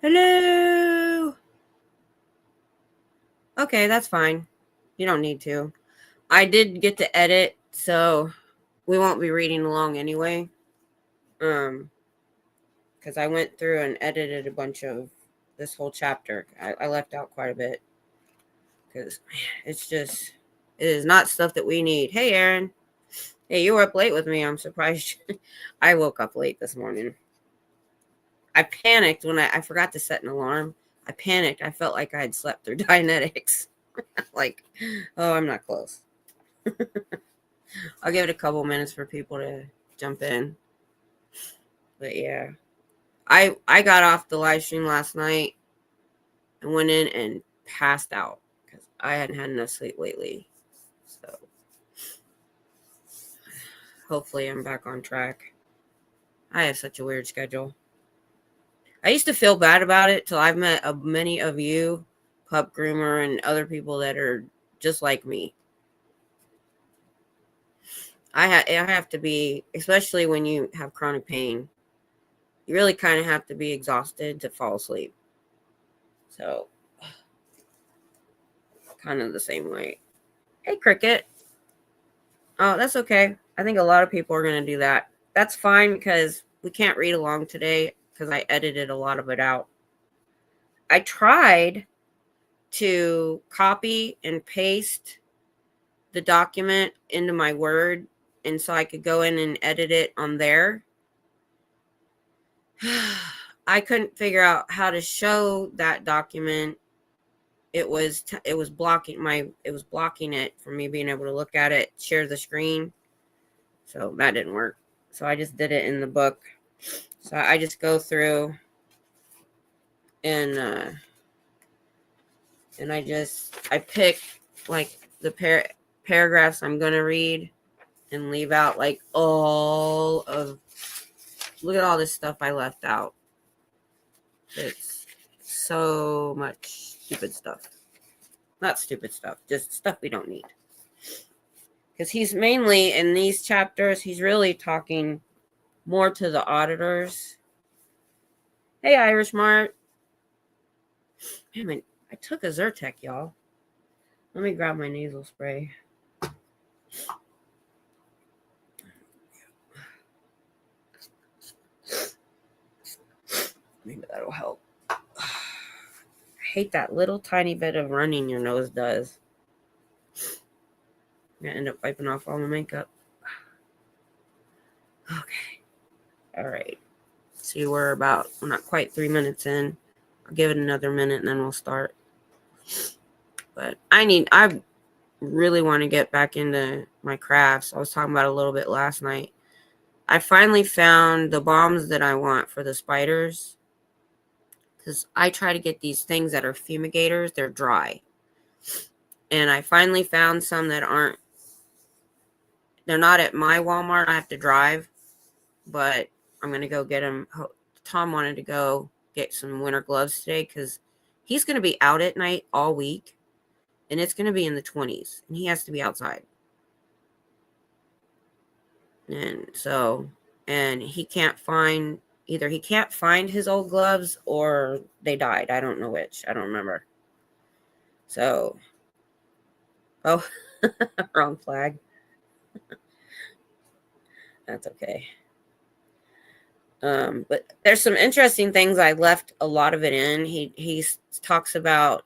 Hello. Okay, that's fine. You don't need to. I did get to edit, so we won't be reading along anyway. Because I went through and edited a bunch of this whole chapter. I left out quite a bit because it is not stuff that we need. Hey, Aaron. Hey, you were up late with me. I'm surprised. I woke up late this morning. I panicked when I forgot to set an alarm. I panicked. I felt like I had slept through Dianetics. Like, oh, I'm not close. I'll give it a couple minutes for people to jump in. But yeah, I got off the live stream last night and went in and passed out because I hadn't had enough sleep lately. So hopefully I'm back on track. I have such a weird schedule. I used to feel bad about it till I've met many of you, Pup Groomer, and other people that are just like me. I have to be, especially when you have chronic pain, you really kind of have to be exhausted to fall asleep. So, kind of the same way. Hey, Cricket. Oh, that's okay. I think a lot of people are going to do that. That's fine because we can't read along today because I edited a lot of it out. I tried to copy and paste the document into my Word, and so I could go in and edit it on there. I couldn't figure out how to show that document. It was blocking it from me being able to look at it, share the screen. So that didn't work. So I just did it in the book. So I just go through and I pick like the paragraphs I'm gonna read and leave out like all of. Look at all this stuff I left out. It's so much stupid stuff. Not stupid stuff, just stuff we don't need. Because he's mainly, in these chapters, he's really talking more to the auditors. Hey, Irish Mart. Man, I took a Zyrtec, y'all. Let me grab my nasal spray. Maybe that'll help. I hate that little tiny bit of running your nose does. I'm going to end up wiping off all my makeup. Okay. All right. See, we're not quite 3 minutes in. I'll give it another minute and then we'll start. But I really want to get back into my crafts. I was talking about it a little bit last night. I finally found the bombs that I want for the spiders. Because I try to get these things that are fumigators. They're dry. And I finally found some that aren't. They're not at my Walmart. I have to drive. But I'm going to go get them. Tom wanted to go get some winter gloves today because he's going to be out at night all week. And it's going to be in the 20s. And he has to be outside. And so, and he can't find, either he can't find his old gloves or they died. I don't know which. I don't remember. So, oh, wrong flag. That's okay. But there's some interesting things. I left a lot of it in. He talks about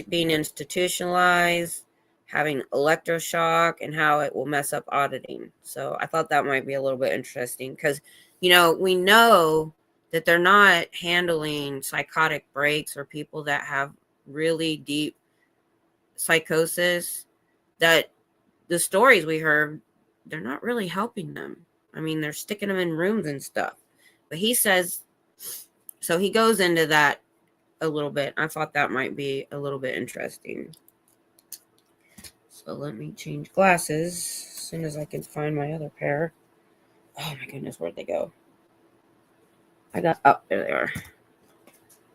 being institutionalized, having electroshock, and how it will mess up auditing. So I thought that might be a little bit interesting because, we know that they're not handling psychotic breaks or people that have really deep psychosis, that the stories we heard, they're not really helping them. I mean, they're sticking them in rooms and stuff. But he says, so he goes into that a little bit. I thought that might be a little bit interesting. So let me change glasses as soon as I can find my other pair. Oh my goodness, where'd they go? There they are.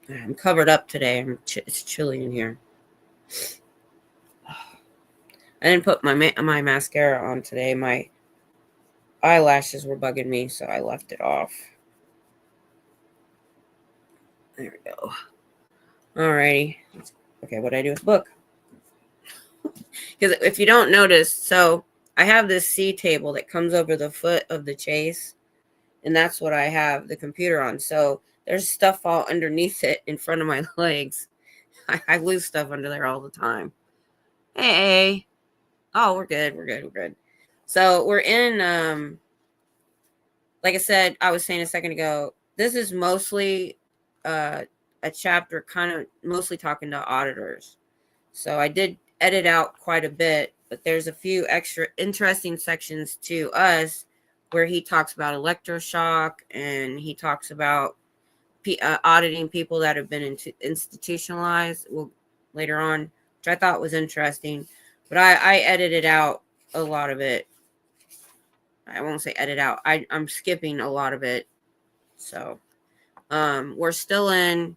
I'm covered up today. It's chilly in here. I didn't put my mascara on today. My eyelashes were bugging me, so I left it off. There we go. Alrighty. Okay, what do I do with the book? Because if you don't notice, so I have this C table that comes over the foot of the chase, and that's what I have the computer on. So there's stuff all underneath it in front of my legs. I lose stuff under there all the time. Hey. Oh, we're good. We're good. So we're in, like I said, I was saying a second ago, this is mostly a chapter kind of mostly talking to auditors. So I did edit out quite a bit, but there's a few extra interesting sections to us where he talks about electroshock, and he talks about auditing people that have been institutionalized later on, which I thought was interesting. But I edited out a lot of it. I won't say edit out. I'm skipping a lot of it. So we're still in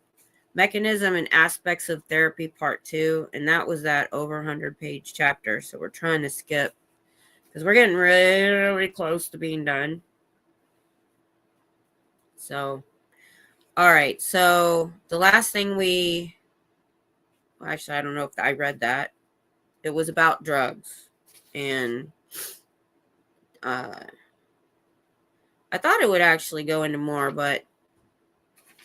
Mechanism and Aspects of Therapy Part 2, and that was that over 100-page chapter. So we're trying to skip because we're getting really close to being done. So, all right. So the last thing actually, I don't know if I read that. It was about drugs, and I thought it would actually go into more, but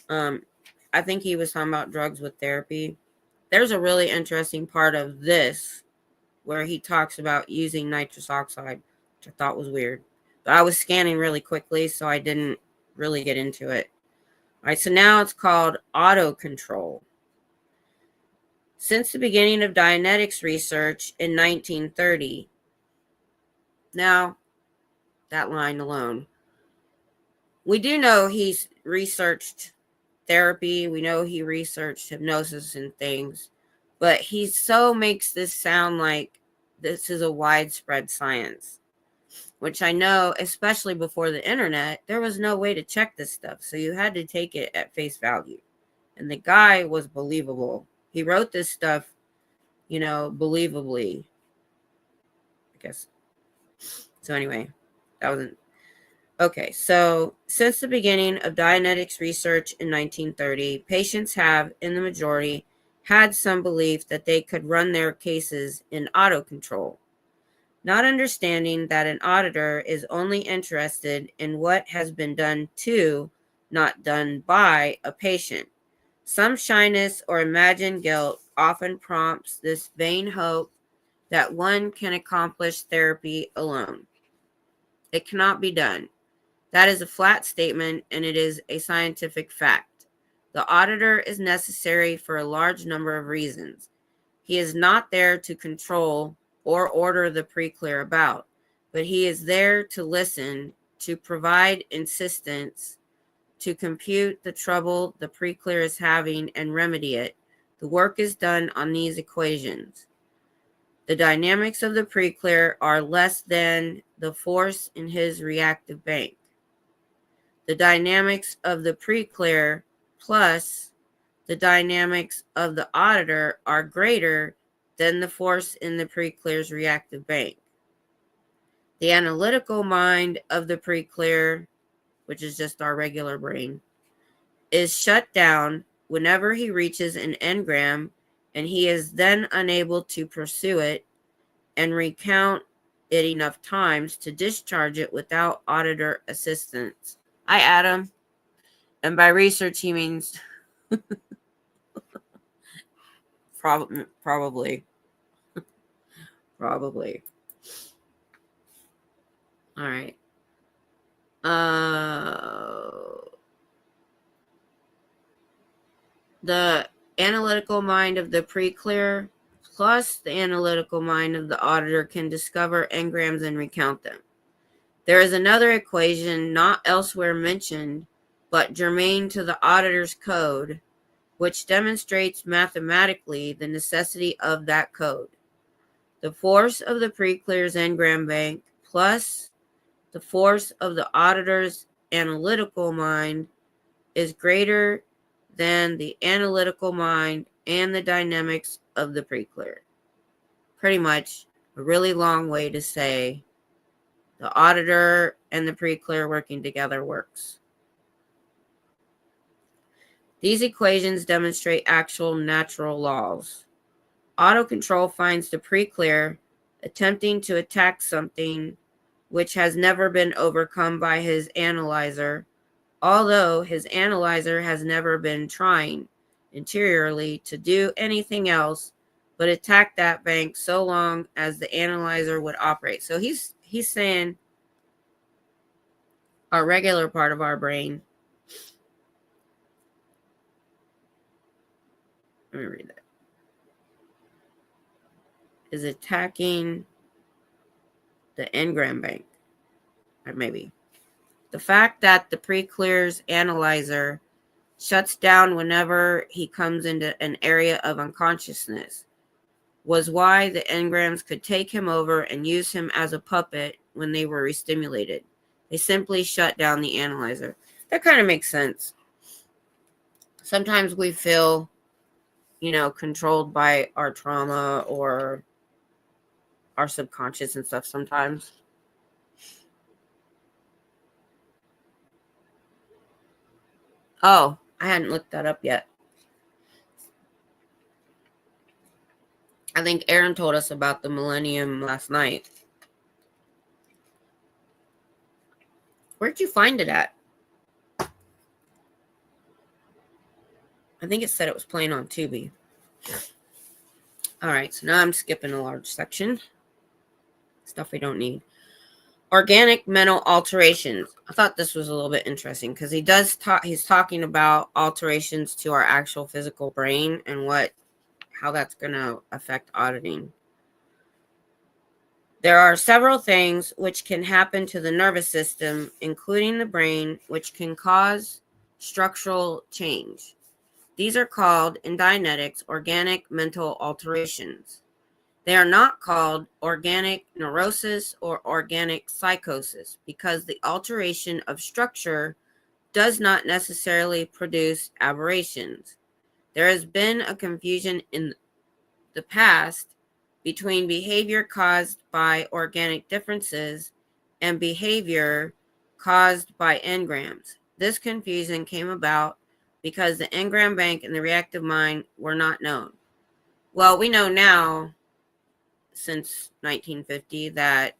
I think he was talking about drugs with therapy. There's a really interesting part of this where he talks about using nitrous oxide, which I thought was weird. But I was scanning really quickly, so I didn't really get into it. All right, so now it's called auto control. Since the beginning of Dianetics research in 1930, now that line alone, we do know he's researched therapy. We know he researched hypnosis and things, but he so makes this sound like this is a widespread science, which I know, especially before the internet, there was no way to check this stuff. So you had to take it at face value. And the guy was believable. He wrote this stuff, believably, I guess. So anyway, that wasn't okay. So since the beginning of Dianetics research in 1930, patients have, in the majority, had some belief that they could run their cases in auto control, not understanding that an auditor is only interested in what has been done to, not done by, a patient. Some shyness or imagined guilt often prompts this vain hope that one can accomplish therapy alone. It cannot be done. That is a flat statement, and it is a scientific fact. The auditor is necessary for a large number of reasons. He is not there to control or order the pre-clear about, but he is there to listen, to provide insistence, to compute the trouble the pre-clear is having and remedy it. The work is done on these equations. The dynamics of the pre-clear are less than the force in his reactive bank. The dynamics of the pre-clear plus the dynamics of the auditor are greater than the force in the pre-clear's reactive bank. The analytical mind of the pre-clear, which is just our regular brain, is shut down whenever he reaches an engram, and he is then unable to pursue it and recount it enough times to discharge it without auditor assistance. Hi, Adam. And by research, he means probably. Probably. All right. The analytical mind of the pre-clear plus the analytical mind of the auditor can discover engrams and recount them. There is another equation not elsewhere mentioned, but germane to the auditor's code, which demonstrates mathematically the necessity of that code. The force of the pre-clear's engram bank plus the force of the auditor's analytical mind is greater than the analytical mind and the dynamics of the pre-clear. Pretty much a really long way to say the auditor and the pre-clear working together works. These equations demonstrate actual natural laws. Autocontrol finds the preclear attempting to attack something which has never been overcome by his analyzer, although his analyzer has never been trying interiorly to do anything else but attack that bank so long as the analyzer would operate. So he's saying our regular part of our brain. Let me read that. Is attacking the engram bank. Or maybe. The fact that the preclear's analyzer shuts down whenever he comes into an area of unconsciousness was why the engrams could take him over and use him as a puppet when they were restimulated. They simply shut down the analyzer. That kind of makes sense. Sometimes we feel, controlled by our trauma or our subconscious and stuff sometimes. Oh, I hadn't looked that up yet. I think Aaron told us about the millennium last night. Where'd you find it at? I think it said it was playing on Tubi. All right, so now I'm skipping a large section. Stuff we don't need. Organic mental alterations. I thought this was a little bit interesting because he's talking about alterations to our actual physical brain and how that's going to affect auditing. There are several things which can happen to the nervous system, including the brain, which can cause structural change. These are called, in Dianetics, organic mental alterations. They are not called organic neurosis or organic psychosis because the alteration of structure does not necessarily produce aberrations. There has been a confusion in the past between behavior caused by organic differences and behavior caused by engrams. This confusion came about because the engram bank and the reactive mind were not known. Well, we know now, since 1950, that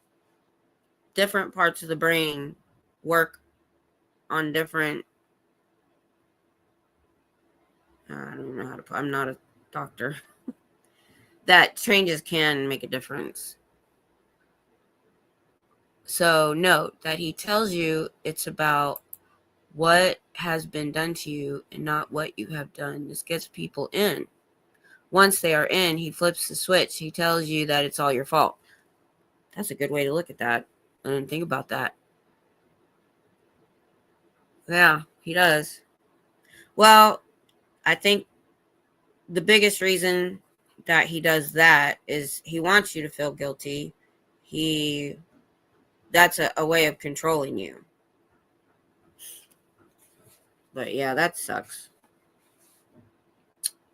different parts of the brain work on different, I don't know how to put, I'm not a doctor, that changes can make a difference. So note that he tells you it's about what has been done to you and not what you have done. This gets people in. Once they are in, he flips the switch. He tells you that it's all your fault. That's a good way to look at that. I didn't think about that. Yeah, he does. Well, I think the biggest reason that he does that is he wants you to feel guilty. That's a way of controlling you. But yeah, that sucks.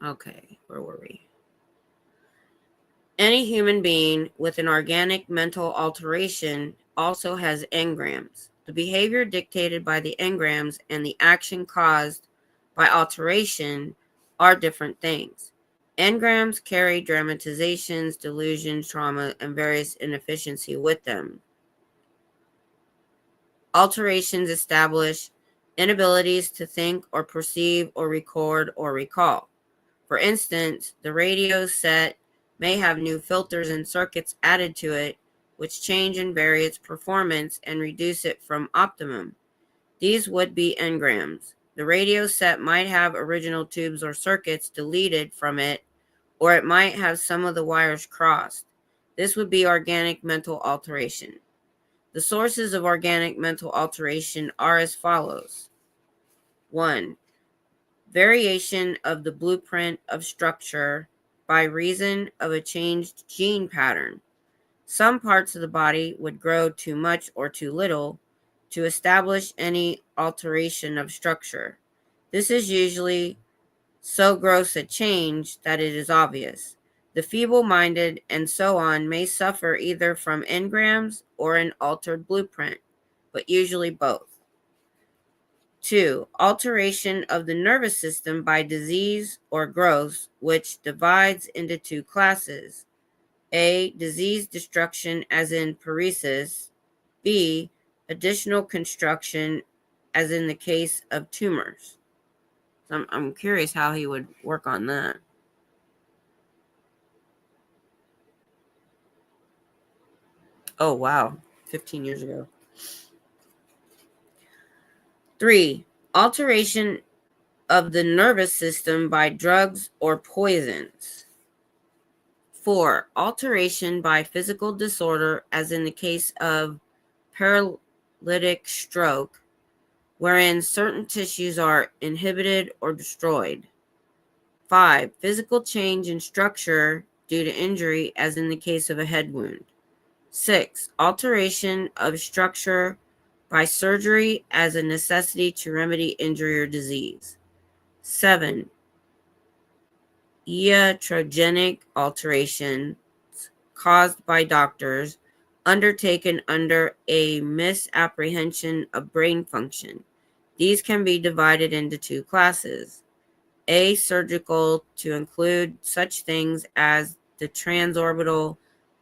Okay, where were we? Any human being with an organic mental alteration also has engrams. The behavior dictated by the engrams and the action caused by alteration are different things. Engrams carry dramatizations, delusions, trauma, and various inefficiency with them. Alterations establish inabilities to think or perceive or record or recall. For instance, the radio set may have new filters and circuits added to it, which change and vary its performance and reduce it from optimum. These would be engrams. The radio set might have original tubes or circuits deleted from it, or it might have some of the wires crossed. This would be organic mental alteration. The sources of organic mental alteration are as follows. 1. Variation of the blueprint of structure by reason of a changed gene pattern. Some parts of the body would grow too much or too little to establish any alteration of structure. This is usually so gross a change that it is obvious. The feeble-minded and so on may suffer either from engrams or an altered blueprint, but usually both. 2. Alteration of the nervous system by disease or growth, which divides into two classes. A. Disease destruction, as in paresis. B. Additional construction, as in the case of tumors. So I'm curious how he would work on that. Oh, wow. 15 years ago. 3. Alteration of the nervous system by drugs or poisons. 4. Alteration by physical disorder, as in the case of paralytic stroke, wherein certain tissues are inhibited or destroyed. 5. Physical change in structure due to injury, as in the case of a head wound. 6. Alteration of structure by surgery as a necessity to remedy injury or disease. 7. Iatrogenic alterations caused by doctors undertaken under a misapprehension of brain function. These can be divided into two classes. A. Surgical, to include such things as the transorbital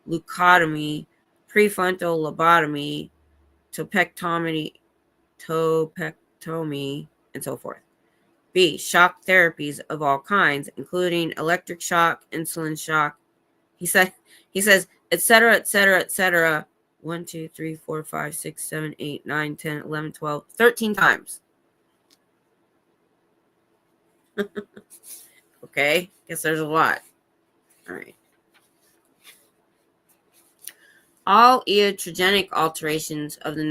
leucotomy, prefrontal lobotomy, topectomy, and so forth. B. Shock therapies of all kinds, including electric shock, insulin shock. He says, etc., etc., etc. 1, 2, 3, 4, 5, 6, 7, 8, 9, 10, 11, 12, 13 times. Okay, guess there's a lot. All right. All iatrogenic alterations of the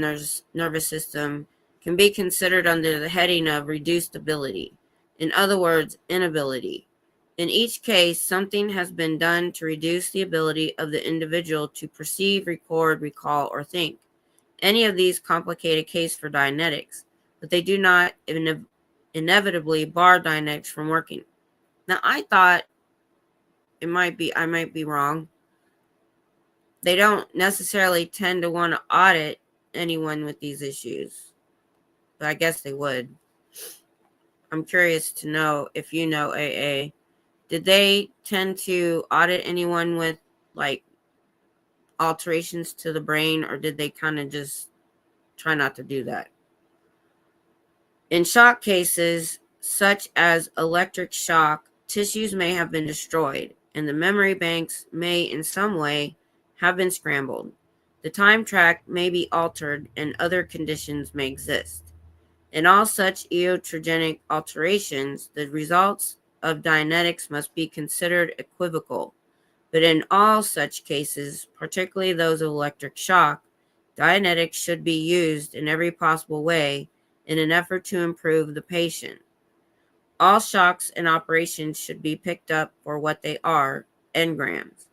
nervous system can be considered under the heading of reduced ability. In other words, inability. In each case, something has been done to reduce the ability of the individual to perceive, record, recall, or think. Any of these complicate a case for Dianetics, but they do not inevitably bar Dianetics from working. Now, I thought I might be wrong. They don't necessarily tend to want to audit anyone with these issues, but I guess they would. I'm curious to know if you know, AA. Did they tend to audit anyone with like alterations to the brain, or did they kind of just try not to do that? In shock cases, such as electric shock, tissues may have been destroyed, and the memory banks may in some way have been scrambled. The time track may be altered, and other conditions may exist. In all such iatrogenic alterations, the results of Dianetics must be considered equivocal. But in all such cases, particularly those of electric shock, Dianetics should be used in every possible way in an effort to improve the patient. All shocks and operations should be picked up for what they are, engrams.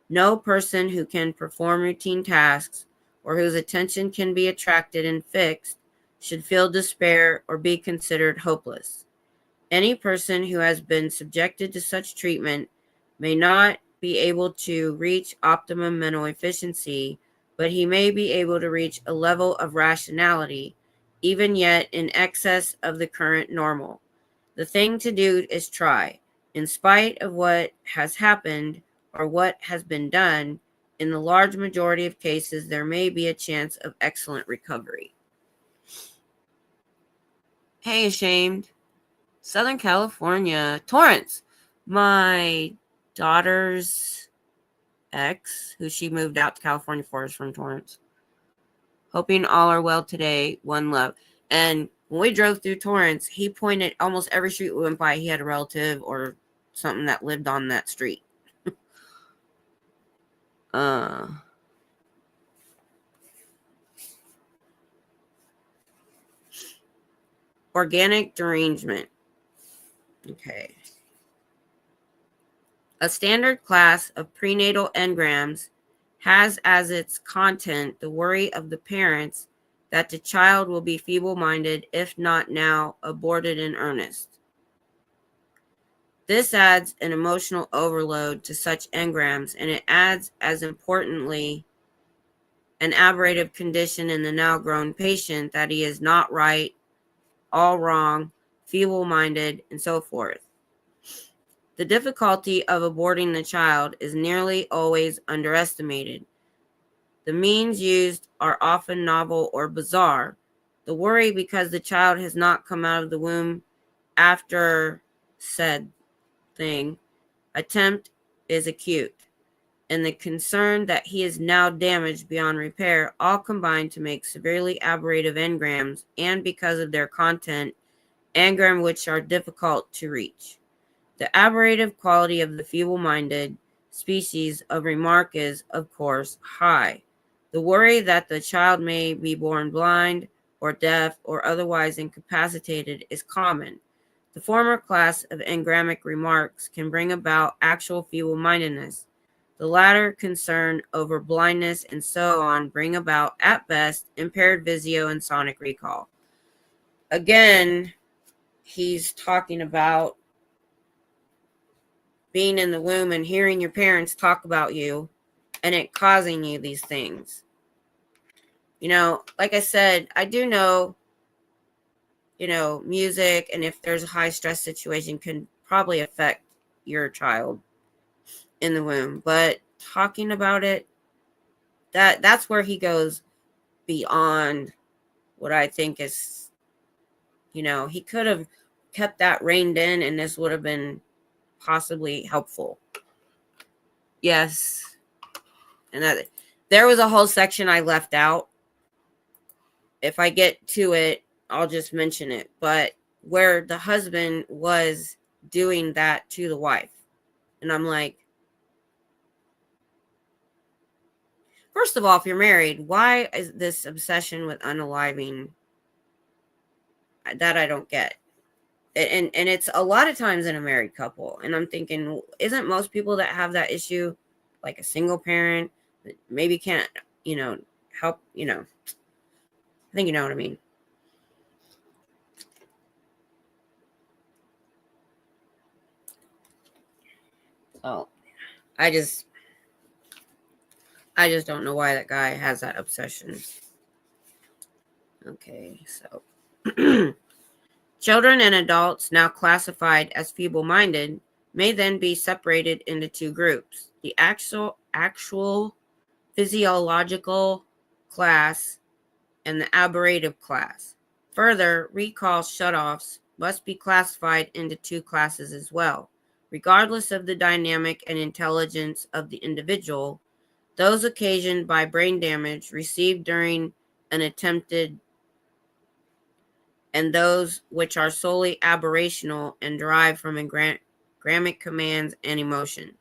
No person who can perform routine tasks or whose attention can be attracted and fixed should feel despair or be considered hopeless. Any person who has been subjected to such treatment may not be able to reach optimum mental efficiency, but he may be able to reach a level of rationality, even yet in excess of the current normal. The thing to do is try. In spite of what has happened or what has been done, in the large majority of cases, there may be a chance of excellent recovery. Hey, Ashamed. Southern California. Torrance. My daughter's ex, who she moved out to California for, is from Torrance. Hoping all are well today. One love. And when we drove through Torrance, he pointed almost every street we went by. He had a relative or something that lived on that street. Organic derangement. Okay. A standard class of prenatal engrams has as its content the worry of the parents that the child will be feeble-minded, if not now, aborted in earnest. This adds an emotional overload to such engrams, and it adds, as importantly, an aberrative condition in the now grown patient that he is not right, all wrong, feeble-minded, and so forth. The difficulty of aborting the child is nearly always underestimated. The means used are often novel or bizarre. The worry because the child has not come out of the womb after said attempt is acute, and the concern that he is now damaged beyond repair all combine to make severely aberrative engrams, and because of their content, engram which are difficult to reach. The aberrative quality of the feeble-minded species of remark is, of course, high. The worry that the child may be born blind or deaf or otherwise incapacitated is common. The former class of engrammic remarks can bring about actual feeble-mindedness. The latter, concern over blindness and so on, bring about, at best, impaired visio and sonic recall. Again, he's talking about being in the womb and hearing your parents talk about you and it causing you these things. You know, like I said, I do know, music, and if there's a high stress situation, can probably affect your child in the womb. But talking about it, that's where he goes beyond what I think is, he could have kept that reined in and this would have been possibly helpful. Yes. And that there was a whole section I left out. If I get to it, I'll just mention it. But where the husband was doing that to the wife. And I'm like, first of all, if you're married, why is this obsession with unaliving? That I don't get. And it's a lot of times in a married couple. And I'm thinking, isn't most people that have that issue like a single parent that maybe can't, help, I think you know what I mean. Oh, I just don't know why that guy has that obsession. Okay, so children and adults now classified as feeble-minded may then be separated into two groups: the actual physiological class and the aberrative class. Further, recall shutoffs must be classified into two classes as well. Regardless of the dynamic and intelligence of the individual, those occasioned by brain damage received during an attempted, and those which are solely aberrational and derived from engrammic commands and emotion.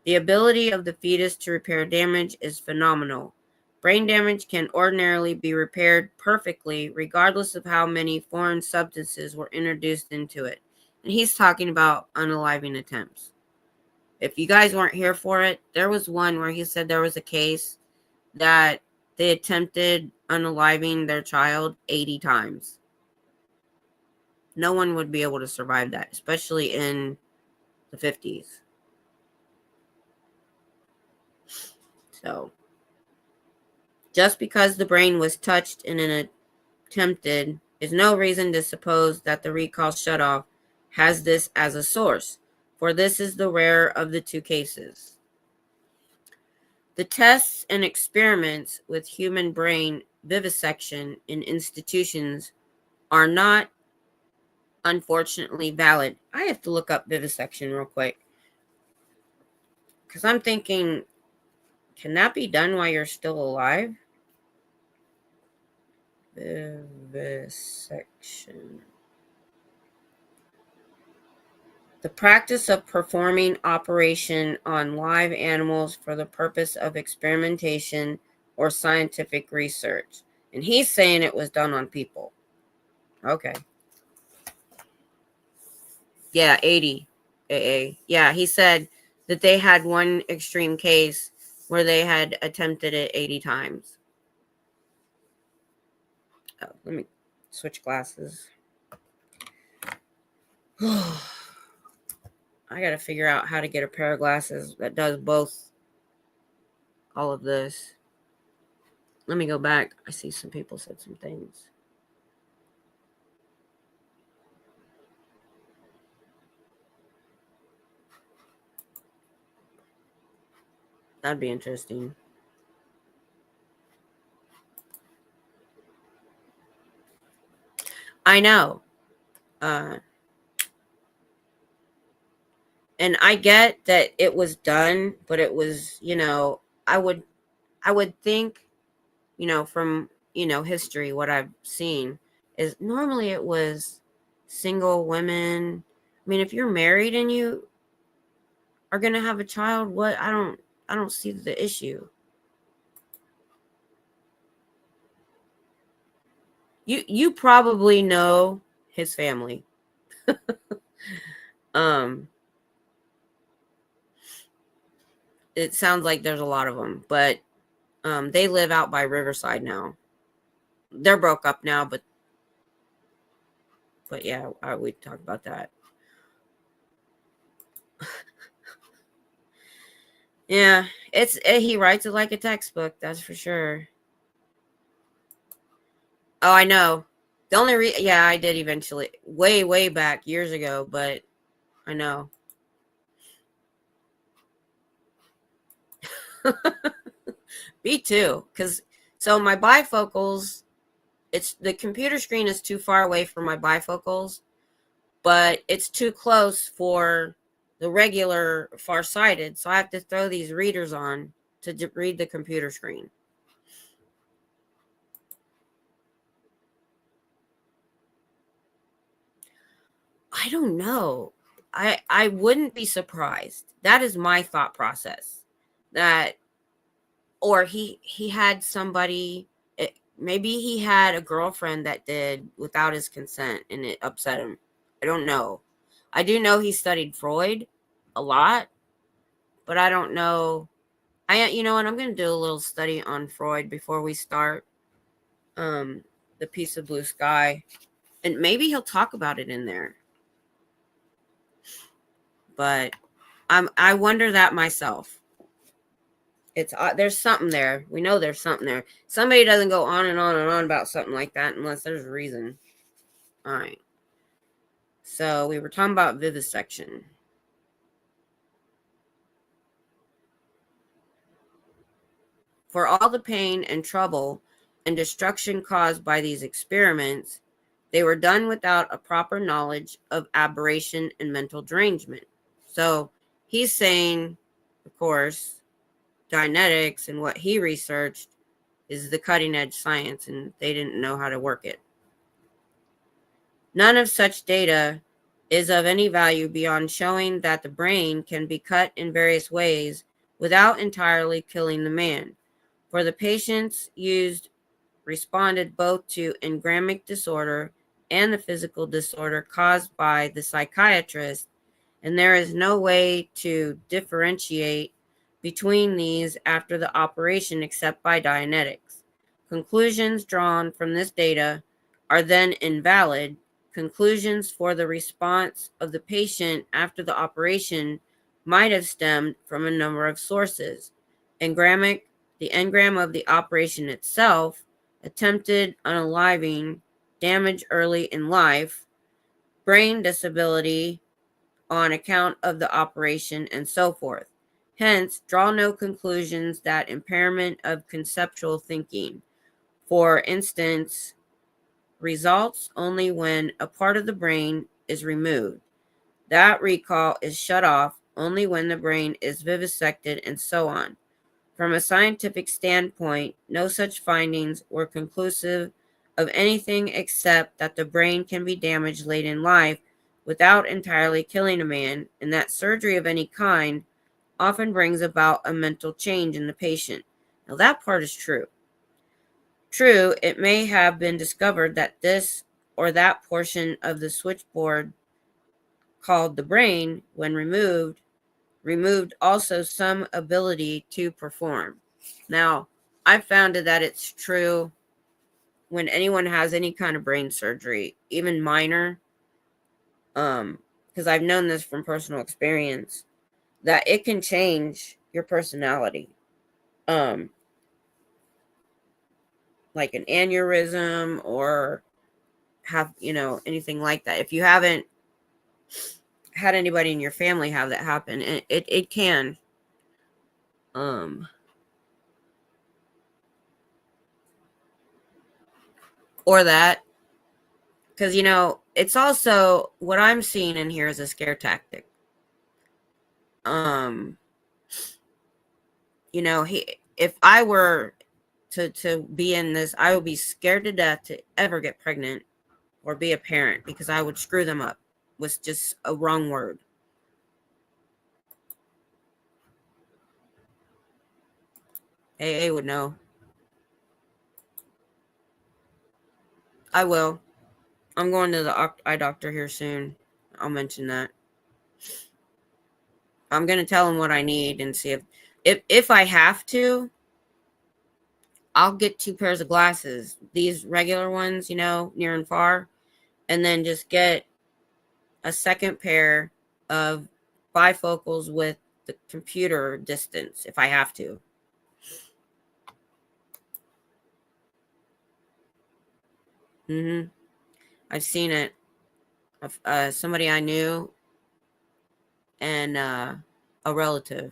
The ability of the fetus to repair damage is phenomenal. Brain damage can ordinarily be repaired perfectly regardless of how many foreign substances were introduced into it. And he's talking about unaliving attempts. If you guys weren't here for it, there was one where he said there was a case that they attempted unaliving their child 80 times. No one would be able to survive that, especially in the 50s. So, just because the brain was touched in an attempted is no reason to suppose that the recall shutoff has this as a source, for this is the rarer of the two cases. The tests and experiments with human brain vivisection in institutions are not, unfortunately, valid. I have to look up vivisection real quick, because I'm thinking, can that be done while you're still alive? Vivisection. The practice of performing operation on live animals for the purpose of experimentation or scientific research. And he's saying it was done on people. Okay. Yeah, 80 AA. Yeah, he said that they had one extreme case where they had attempted it 80 times. Oh, let me switch glasses. I got to figure out how to get a pair of glasses that does both all of this. Let me go back. I see some people said some things. That'd be interesting. I know. And I get that it was done, but it was, I would think, from, history, what I've seen is normally it was single women. I mean, if you're married and you are going to have a child, I don't see the issue. You probably know his family. um it sounds like there's a lot of them, but they live out by Riverside now. They're broke up now, but yeah, we talk about that. Yeah, he writes it like a textbook, that's for sure. Oh, I know. The only yeah, I did eventually, way back years ago, but I know. Me too, because so my bifocals, it's the computer screen is too far away from my bifocals, but it's too close for the regular farsighted, so I have to throw these readers on to read the computer screen. I don't know. I wouldn't be surprised. That is my thought process. That, or he had somebody, maybe he had a girlfriend that did without his consent and it upset him. I don't know. I do know he studied Freud a lot, but I don't know. And I'm going to do a little study on Freud before we start um the Piece of Blue Sky, and maybe he'll talk about it in there. But I wonder that myself. It's there's something there. We know there's something there. Somebody doesn't go on and on and on about something like that unless there's a reason. All right. So we were talking about vivisection. For all the pain and trouble and destruction caused by these experiments, they were done without a proper knowledge of aberration and mental derangement. So he's saying, of course, Dianetics and what he researched is the cutting edge science, and they didn't know how to work it. None of such data is of any value beyond showing that the brain can be cut in various ways without entirely killing the man. For the patients used responded both to engramic disorder and the physical disorder caused by the psychiatrist, and there is no way to differentiate between these after the operation except by Dianetics. Conclusions drawn from this data are then invalid. Conclusions for the response of the patient after the operation might have stemmed from a number of sources. The engram of the operation itself, attempted unaliving, damage early in life, brain disability on account of the operation, and so forth. Hence, draw no conclusions that impairment of conceptual thinking, for instance, results only when a part of the brain is removed. That recall is shut off only when the brain is vivisected, and so on. From a scientific standpoint, no such findings were conclusive of anything except that the brain can be damaged late in life without entirely killing a man, and that surgery of any kind often brings about a mental change in the patient. Now, that part is true. True, it may have been discovered that this or that portion of the switchboard called the brain, when removed also some ability to perform. Now, I've found that it's true when anyone has any kind of brain surgery, even minor, because I've known this from personal experience, that it can change your personality. Um, like an aneurysm or have, anything like that. If you haven't had anybody in your family have that happen, it can. Or that. Because, it's also what I'm seeing in here is a scare tactic. If I were to be in this, I would be scared to death to ever get pregnant or be a parent, because I would screw them up with just a wrong word. AA would know. I will. I'm going to the eye doctor here soon. I'll mention that. I'm going to tell him what I need and see if I have to, I'll get 2 pairs of glasses. These regular ones, near and far. And then just get a second pair of bifocals with the computer distance if I have to. I've seen it. Somebody I knew and a relative.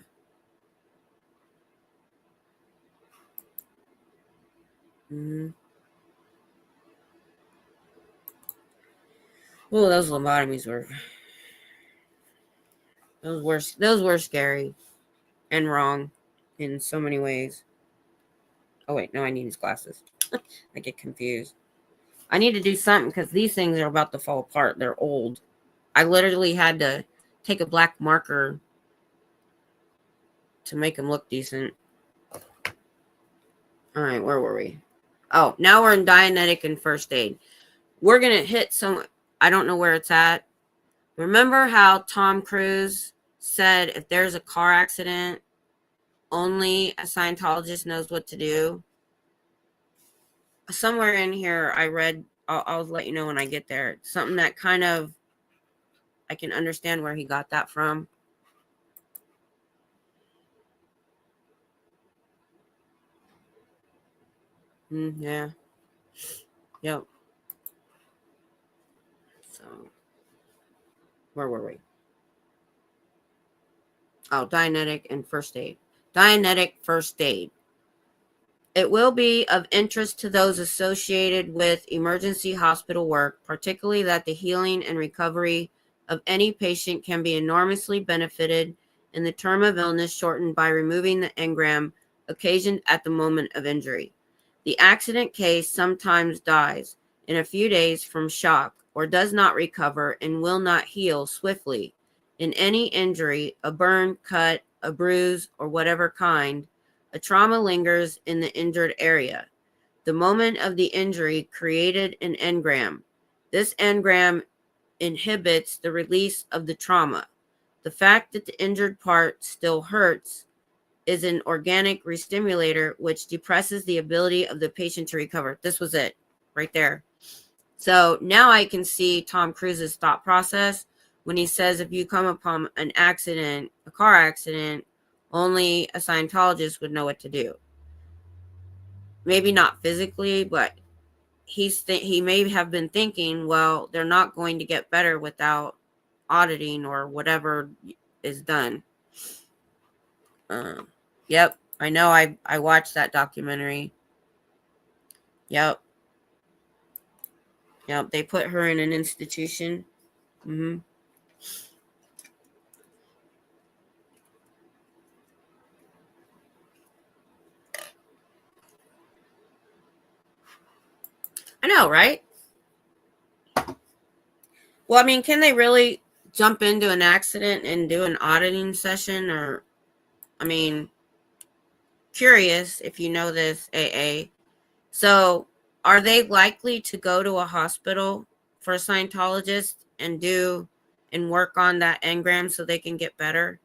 Oh, those lobotomies were. Those were scary and wrong in so many ways. Oh wait, no, I need these glasses. I get confused. I need to do something because these things are about to fall apart. They're old. I literally had to take a black marker to make them look decent. All right, where were we? Oh, now we're in Dianetic and first aid. We're going to hit some, I don't know where it's at. Remember how Tom Cruise said if there's a car accident, only a Scientologist knows what to do? Somewhere in here I read, I'll let you know when I get there, something that kind of, I can understand where he got that from. Yeah. Yep. So, where were we? Oh, Dianetic and first aid. Dianetic first aid. It will be of interest to those associated with emergency hospital work, particularly that the healing and recovery of any patient can be enormously benefited and the term of illness shortened by removing the engram occasioned at the moment of injury. The accident case sometimes dies in a few days from shock or does not recover and will not heal swiftly. In any injury, a burn, cut, a bruise, or whatever kind, a trauma lingers in the injured area. The moment of the injury created an engram. This engram inhibits the release of the trauma. The fact that the injured part still hurts is an organic restimulator which depresses the ability of the patient to recover. This was it right there. So now I can see Tom Cruise's thought process when he says if you come upon an accident, a car accident, only a Scientologist would know what to do. Maybe not physically, but he may have been thinking, well, they're not going to get better without auditing or whatever is done. Yep, I know. I watched that documentary. Yep, they put her in an institution. I know, right? Well, I mean, can they really jump into an accident and do an auditing session? Or, I mean, curious if you know this, AA. So, are they likely to go to a hospital for a Scientologist and work on that engram so they can get better?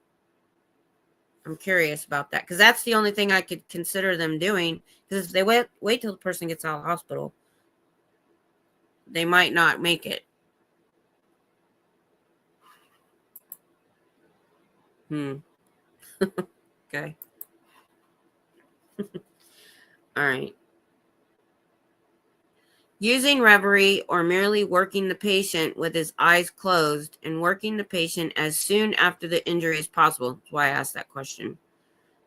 I'm curious about that because that's the only thing I could consider them doing. Because if they wait till the person gets out of the hospital, they might not make it. Okay. All right. Using reverie or merely working the patient with his eyes closed and working the patient as soon after the injury as possible. That's why I asked that question.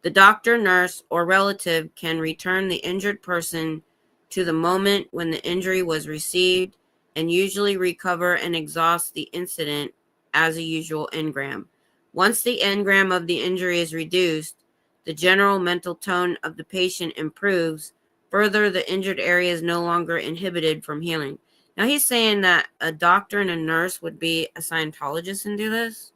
The doctor, nurse, or relative can return the injured person to the moment when the injury was received and usually recover and exhaust the incident as a usual engram. Once the engram of the injury is reduced, the general mental tone of the patient improves. Further, the injured area is no longer inhibited from healing. Now he's saying that a doctor and a nurse would be a Scientologist and do this?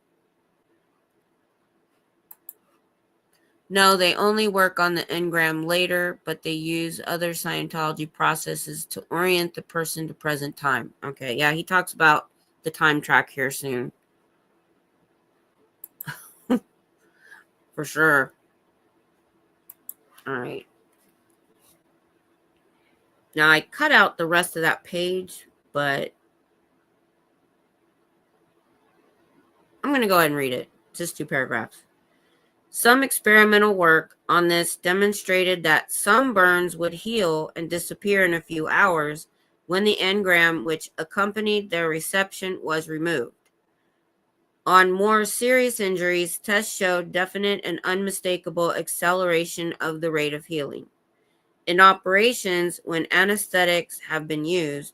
No, they only work on the engram later, but they use other Scientology processes to orient the person to present time. Okay, yeah, he talks about the time track here soon. For sure. All right. Now, I cut out the rest of that page, but I'm going to go ahead and read it. Just 2 paragraphs. Some experimental work on this demonstrated that some burns would heal and disappear in a few hours when the engram which accompanied their reception was removed. On more serious injuries, tests showed definite and unmistakable acceleration of the rate of healing. In operations, when anesthetics have been used,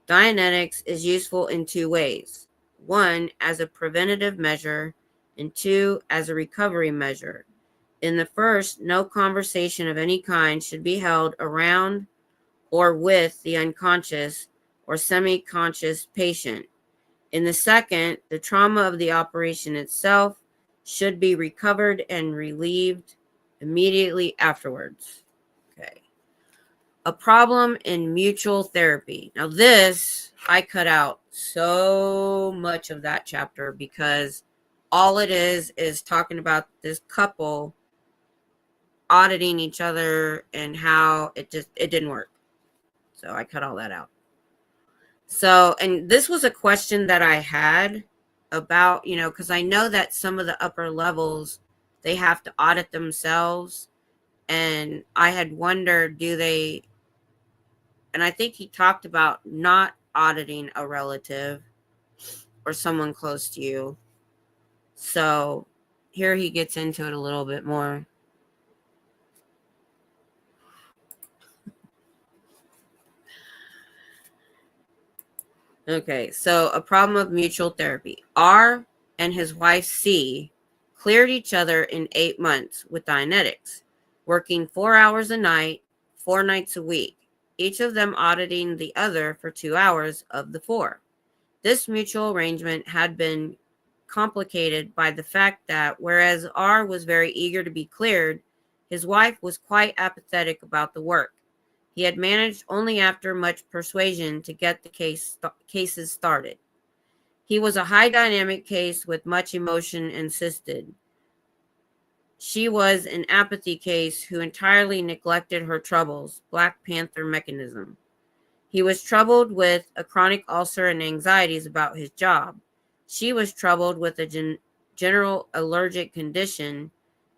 Dianetics is useful in 2 ways. 1, as a preventative measure, and 2, as a recovery measure. In the first, no conversation of any kind should be held around or with the unconscious or semi-conscious patient. In the second, the trauma of the operation itself should be recovered and relieved immediately afterwards. Okay. A problem in mutual therapy. Now this, I cut out so much of that chapter because all it is talking about this couple auditing each other and how it didn't work. So I cut all that out. So, and this was a question that I had about, because I know that some of the upper levels, they have to audit themselves. And I had wondered, and I think he talked about not auditing a relative or someone close to you. So here he gets into it a little bit more. Okay, so a problem of mutual therapy. R and his wife C cleared each other in 8 months with Dianetics, working 4 hours a night, 4 nights a week, each of them auditing the other for 2 hours of the 4. This mutual arrangement had been complicated by the fact that whereas R was very eager to be cleared, his wife was quite apathetic about the work. He had managed only after much persuasion to get the cases started. He was a high dynamic case with much emotion insisted. She was an apathy case who entirely neglected her troubles, Black Panther mechanism. He was troubled with a chronic ulcer and anxieties about his job. She was troubled with a general allergic condition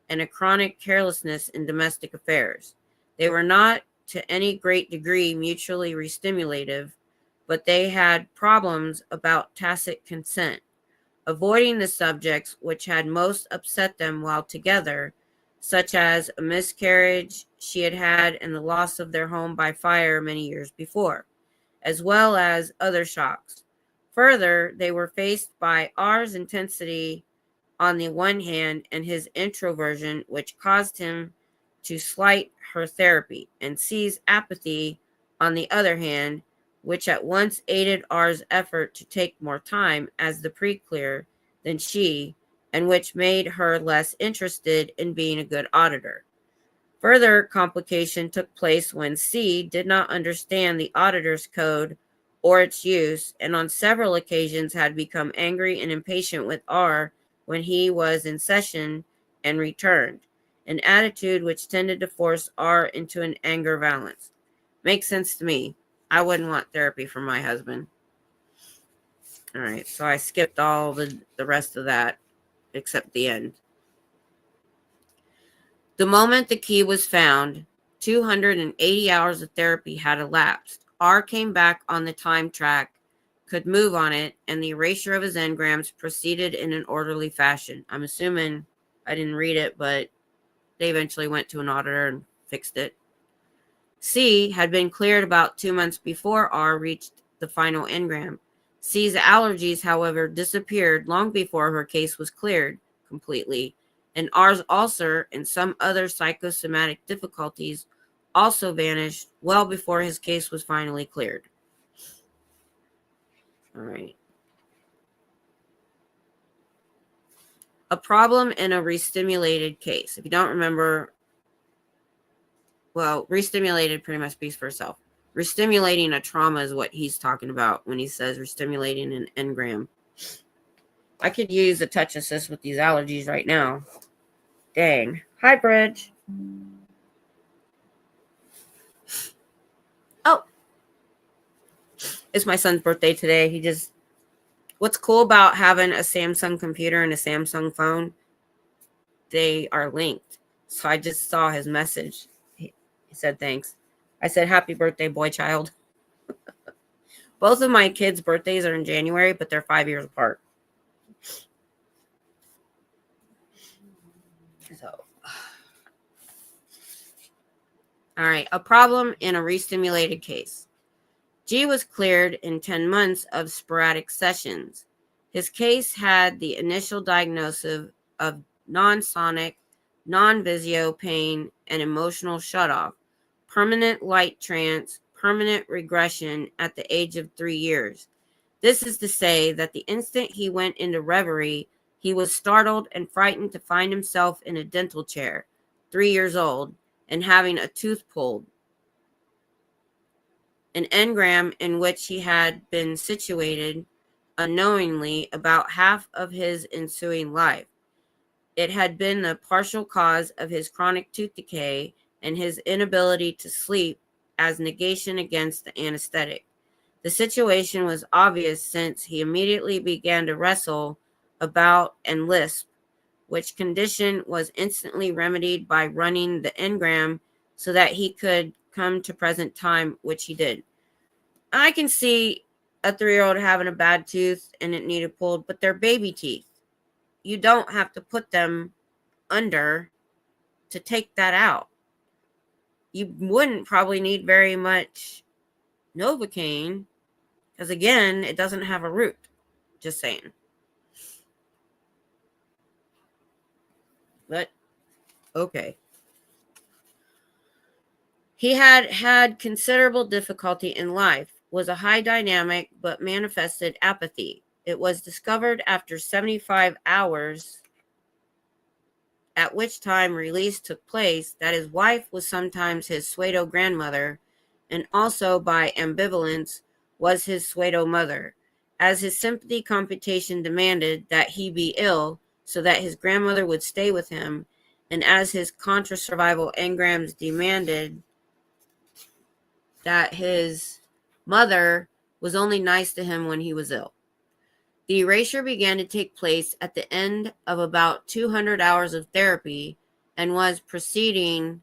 and a chronic carelessness in domestic affairs. They were not to any great degree mutually restimulative, but they had problems about tacit consent, avoiding the subjects which had most upset them while together, such as a miscarriage she had had and the loss of their home by fire many years before, as well as other shocks. Further, they were faced by R's intensity on the one hand and his introversion, which caused him to slight her therapy, and C's apathy on the other hand, which at once aided R's effort to take more time as the pre-clear than she, and which made her less interested in being a good auditor. Further complication took place when C did not understand the auditor's code or its use, and on several occasions had become angry and impatient with R when he was in session and returned, an attitude which tended to force R into an anger balance. Makes sense to me. I wouldn't want therapy from my husband. All right, so I skipped all the rest of that except the end. The moment the key was found, 280 hours of therapy had elapsed. R came back on the time track, could move on it, and the erasure of his engrams proceeded in an orderly fashion. I'm assuming, I didn't read it, but They eventually went to an auditor and fixed it. C had been cleared about 2 months before R reached the final engram. C's allergies, however, disappeared long before her case was cleared completely, and R's ulcer and some other psychosomatic difficulties also vanished well before his case was finally cleared. All right. A problem in a restimulated case. If you don't remember, well, restimulated pretty much speaks for itself. Restimulating a trauma is what he's talking about when he says restimulating an engram. I could use a touch assist with these allergies right now. Dang. Hi, Bridge. Oh. It's my son's birthday today. What's cool about having a Samsung computer and a Samsung phone, they are linked. So I just saw his message. He said thanks. I said, happy birthday, boy child. Both of my kids' birthdays are in January, but they're 5 years apart. So, all right. A problem in a restimulated case. G was cleared in 10 months of sporadic sessions. His case had the initial diagnosis of non-sonic, non-visio pain, and emotional shutoff, permanent light trance, permanent regression at the age of 3 years. This is to say that the instant he went into reverie, he was startled and frightened to find himself in a dental chair, 3 years old, and having a tooth pulled. An engram in which he had been situated unknowingly about half of his ensuing life. It had been the partial cause of his chronic tooth decay and his inability to sleep as negation against the anesthetic. The situation was obvious since he immediately began to wrestle about and lisp, which condition was instantly remedied by running the engram so that he could come to present time, which he did. I can see a 3-year-old having a bad tooth and it needed pulled, but they're baby teeth. You don't have to put them under to take that out. You wouldn't probably need very much Novocaine because, again, it doesn't have a root. Just saying. But, okay. He had considerable difficulty in life, was a high dynamic, but manifested apathy. It was discovered after 75 hours, at which time release took place, that his wife was sometimes his pseudo grandmother, and also by ambivalence was his pseudo mother, as his sympathy computation demanded that he be ill so that his grandmother would stay with him, and as his contra-survival engrams demanded that his mother was only nice to him when he was ill. The erasure began to take place at the end of about 200 hours of therapy and was proceeding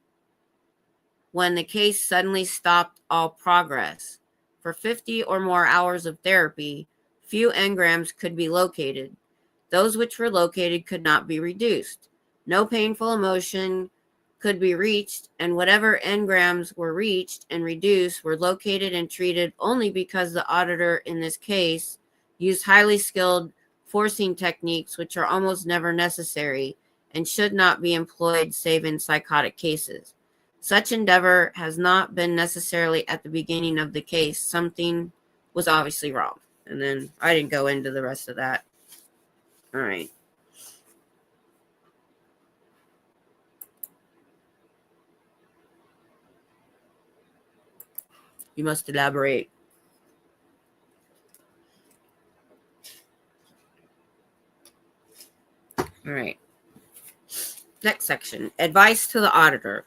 when the case suddenly stopped all progress. For 50 or more hours of therapy, few engrams could be located. Those which were located could not be reduced. No painful emotion could be reached, and whatever engrams were reached and reduced were located and treated only because the auditor in this case used highly skilled forcing techniques which are almost never necessary and should not be employed save in psychotic cases. Such endeavor has not been necessarily at the beginning of the case. Something was obviously wrong. And then I didn't go into the rest of that. All right. You must elaborate. All right. Next section. Advice to the auditor.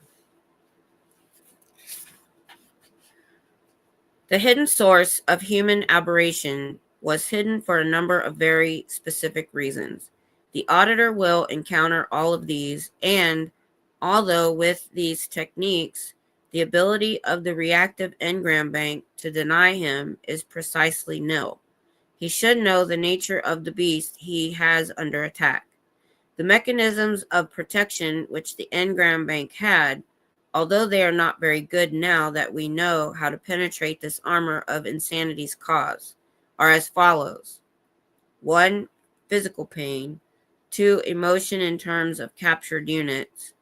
The hidden source of human aberration was hidden for a number of very specific reasons. The auditor will encounter all of these, and although with these techniques, the ability of the reactive engram bank to deny him is precisely nil. He should know the nature of the beast he has under attack. The mechanisms of protection which the engram bank had, although they are not very good now that we know how to penetrate this armor of insanity's cause, are as follows. 1. Physical pain. 2. Emotion in terms of captured units.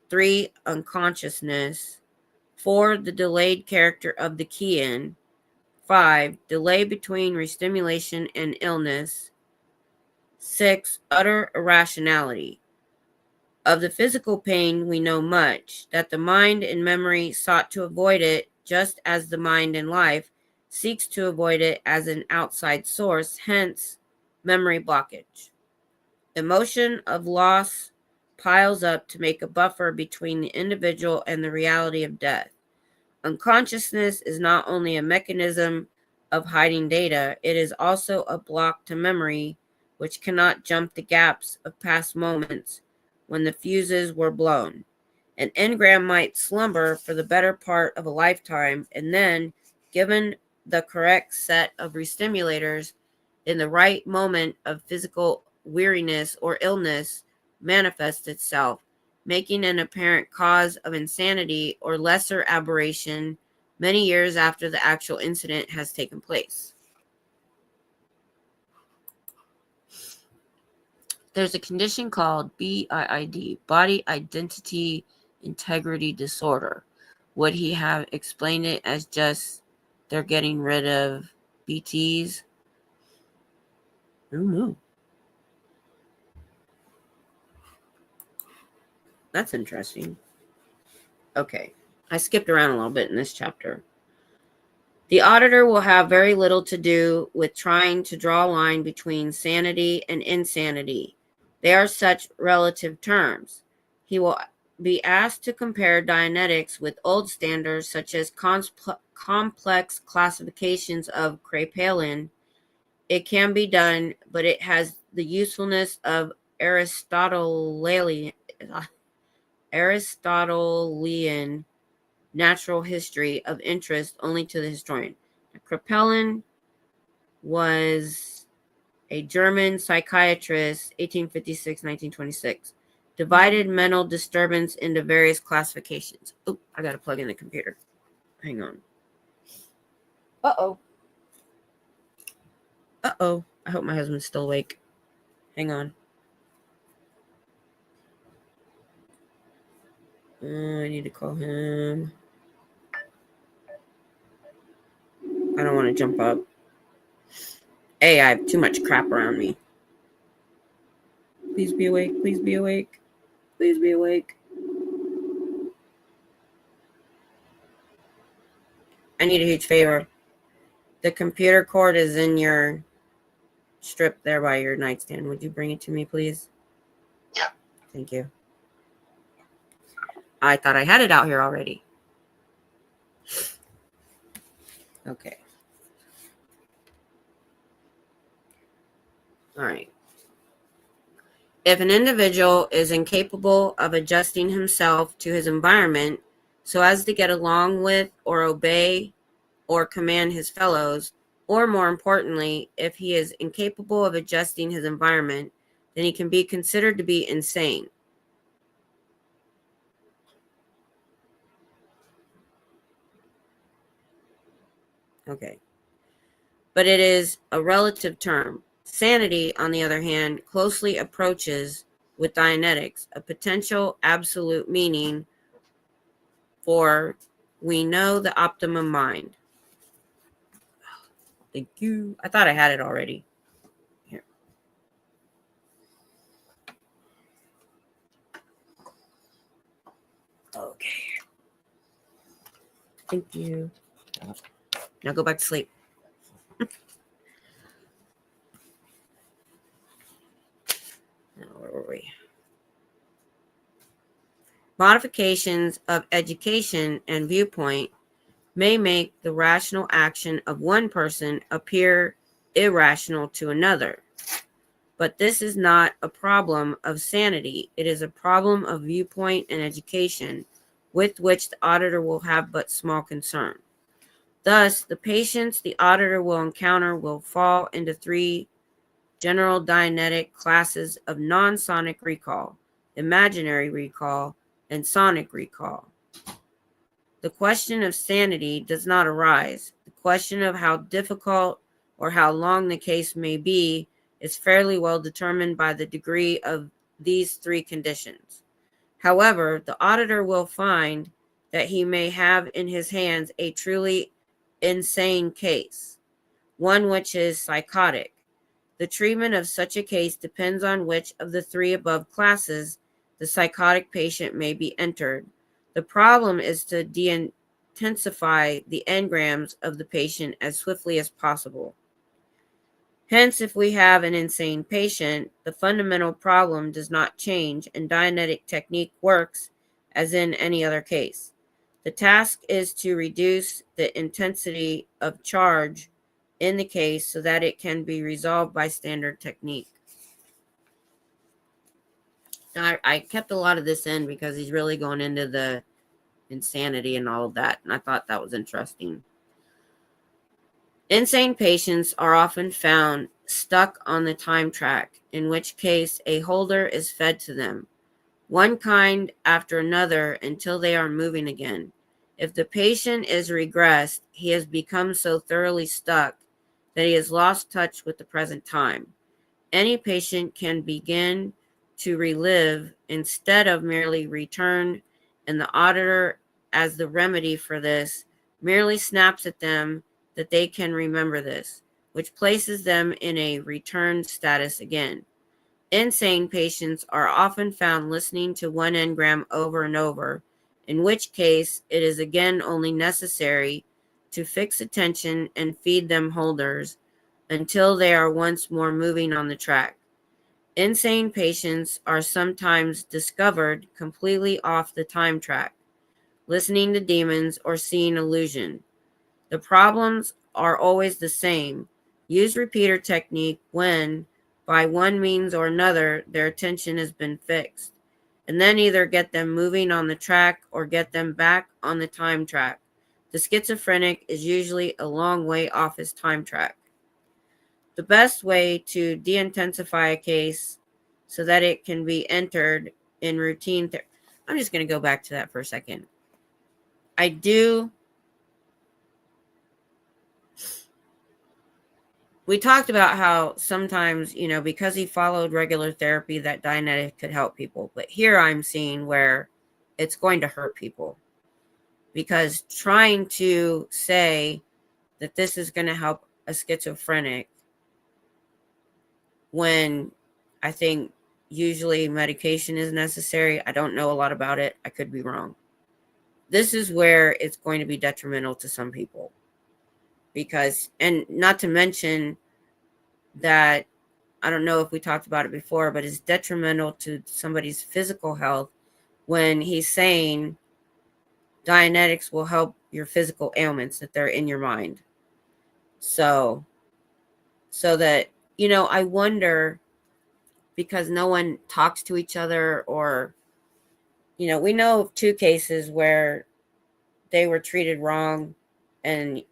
3. Unconsciousness. 4. The delayed character of the key-in. 5. Delay between restimulation and illness. 6. Utter irrationality. Of the physical pain we know much, that the mind in memory sought to avoid it just as the mind in life seeks to avoid it as an outside source, hence memory blockage. Emotion of loss piles up to make a buffer between the individual and the reality of death. Unconsciousness is not only a mechanism of hiding data, it is also a block to memory which cannot jump the gaps of past moments when the fuses were blown. An engram might slumber for the better part of a lifetime, and then, given the correct set of restimulators in the right moment of physical weariness or illness, manifest itself, making an apparent cause of insanity or lesser aberration many years after the actual incident has taken place. There's a condition called BIID, Body Identity Integrity Disorder. Would he have explained it as just they're getting rid of BTs? I don't know. That's interesting. Okay, I skipped around a little bit in this chapter. The auditor will have very little to do with trying to draw a line between sanity and insanity. They are such relative terms. He will be asked to compare Dianetics with old standards such as complex classifications of Krapalin. It can be done, but it has the usefulness of Aristotelian natural history of interest only to the historian. Krapalin was a German psychiatrist, 1856-1926. Divided mental disturbance into various classifications. Oh, I gotta plug in the computer. Hang on. Uh-oh. I hope my husband's still awake. Hang on. I need to call him. I don't want to jump up. Hey, I have too much crap around me. Please be awake. Please be awake. Please be awake. I need a huge favor. The computer cord is in your strip there by your nightstand. Would you bring it to me, please? Yeah. Thank you. I thought I had it out here already. Okay. All right. If an individual is incapable of adjusting himself to his environment so as to get along with or obey or command his fellows, or more importantly, if he is incapable of adjusting his environment, then he can be considered to be insane. Okay. But it is a relative term. Sanity, on the other hand, closely approaches, with Dianetics, a potential absolute meaning for we know the optimum mind. Thank you. I thought I had it already. Here. Okay. Thank you. Now go back to sleep. Now, where were we? Modifications of education and viewpoint may make the rational action of one person appear irrational to another. But this is not a problem of sanity. It is a problem of viewpoint and education, with which the auditor will have but small concern. Thus, the patients the auditor will encounter will fall into three general Dianetic classes of non-sonic recall, imaginary recall, and sonic recall. The question of sanity does not arise. The question of how difficult or how long the case may be is fairly well determined by the degree of these three conditions. However, the auditor will find that he may have in his hands a truly insane case, one which is psychotic. The treatment of such a case depends on which of the three above classes the psychotic patient may be entered. The problem is to de-intensify the engrams of the patient as swiftly as possible. Hence, if we have an insane patient, the fundamental problem does not change, and Dianetic technique works as in any other case. The task is to reduce the intensity of charge in the case so that it can be resolved by standard technique. Now, I kept a lot of this in because he's really going into the insanity and all of that, and I thought that was interesting. Insane patients are often found stuck on the time track, in which case a holder is fed to them, one kind after another, until they are moving again. If the patient is regressed, he has become so thoroughly stuck that he has lost touch with the present time. Any patient can begin to relive instead of merely return, and the auditor, as the remedy for this, merely snaps at them that they can remember this, which places them in a return status again. Insane patients are often found listening to one engram over and over, in which case it is again only necessary to fix attention and feed them holders until they are once more moving on the track. Insane patients are sometimes discovered completely off the time track, listening to demons or seeing illusion. The problems are always the same. Use repeater technique when, by one means or another, their attention has been fixed, and then either get them moving on the track or get them back on the time track. The schizophrenic is usually a long way off his time track. The best way to de-intensify a case so that it can be entered in routine therapy. I'm just going to go back to that for a second. We talked about how sometimes, because he followed regular therapy, that Dianetic could help people. But here I'm seeing where it's going to hurt people. Because trying to say that this is going to help a schizophrenic when I think usually medication is necessary. I don't know a lot about it. I could be wrong. This is where it's going to be detrimental to some people. Because, and not to mention that, I don't know if we talked about it before, but it's detrimental to somebody's physical health when he's saying Dianetics will help your physical ailments that they're in your mind. So that, I wonder, because no one talks to each other, or, we know of two cases where they were treated wrong, and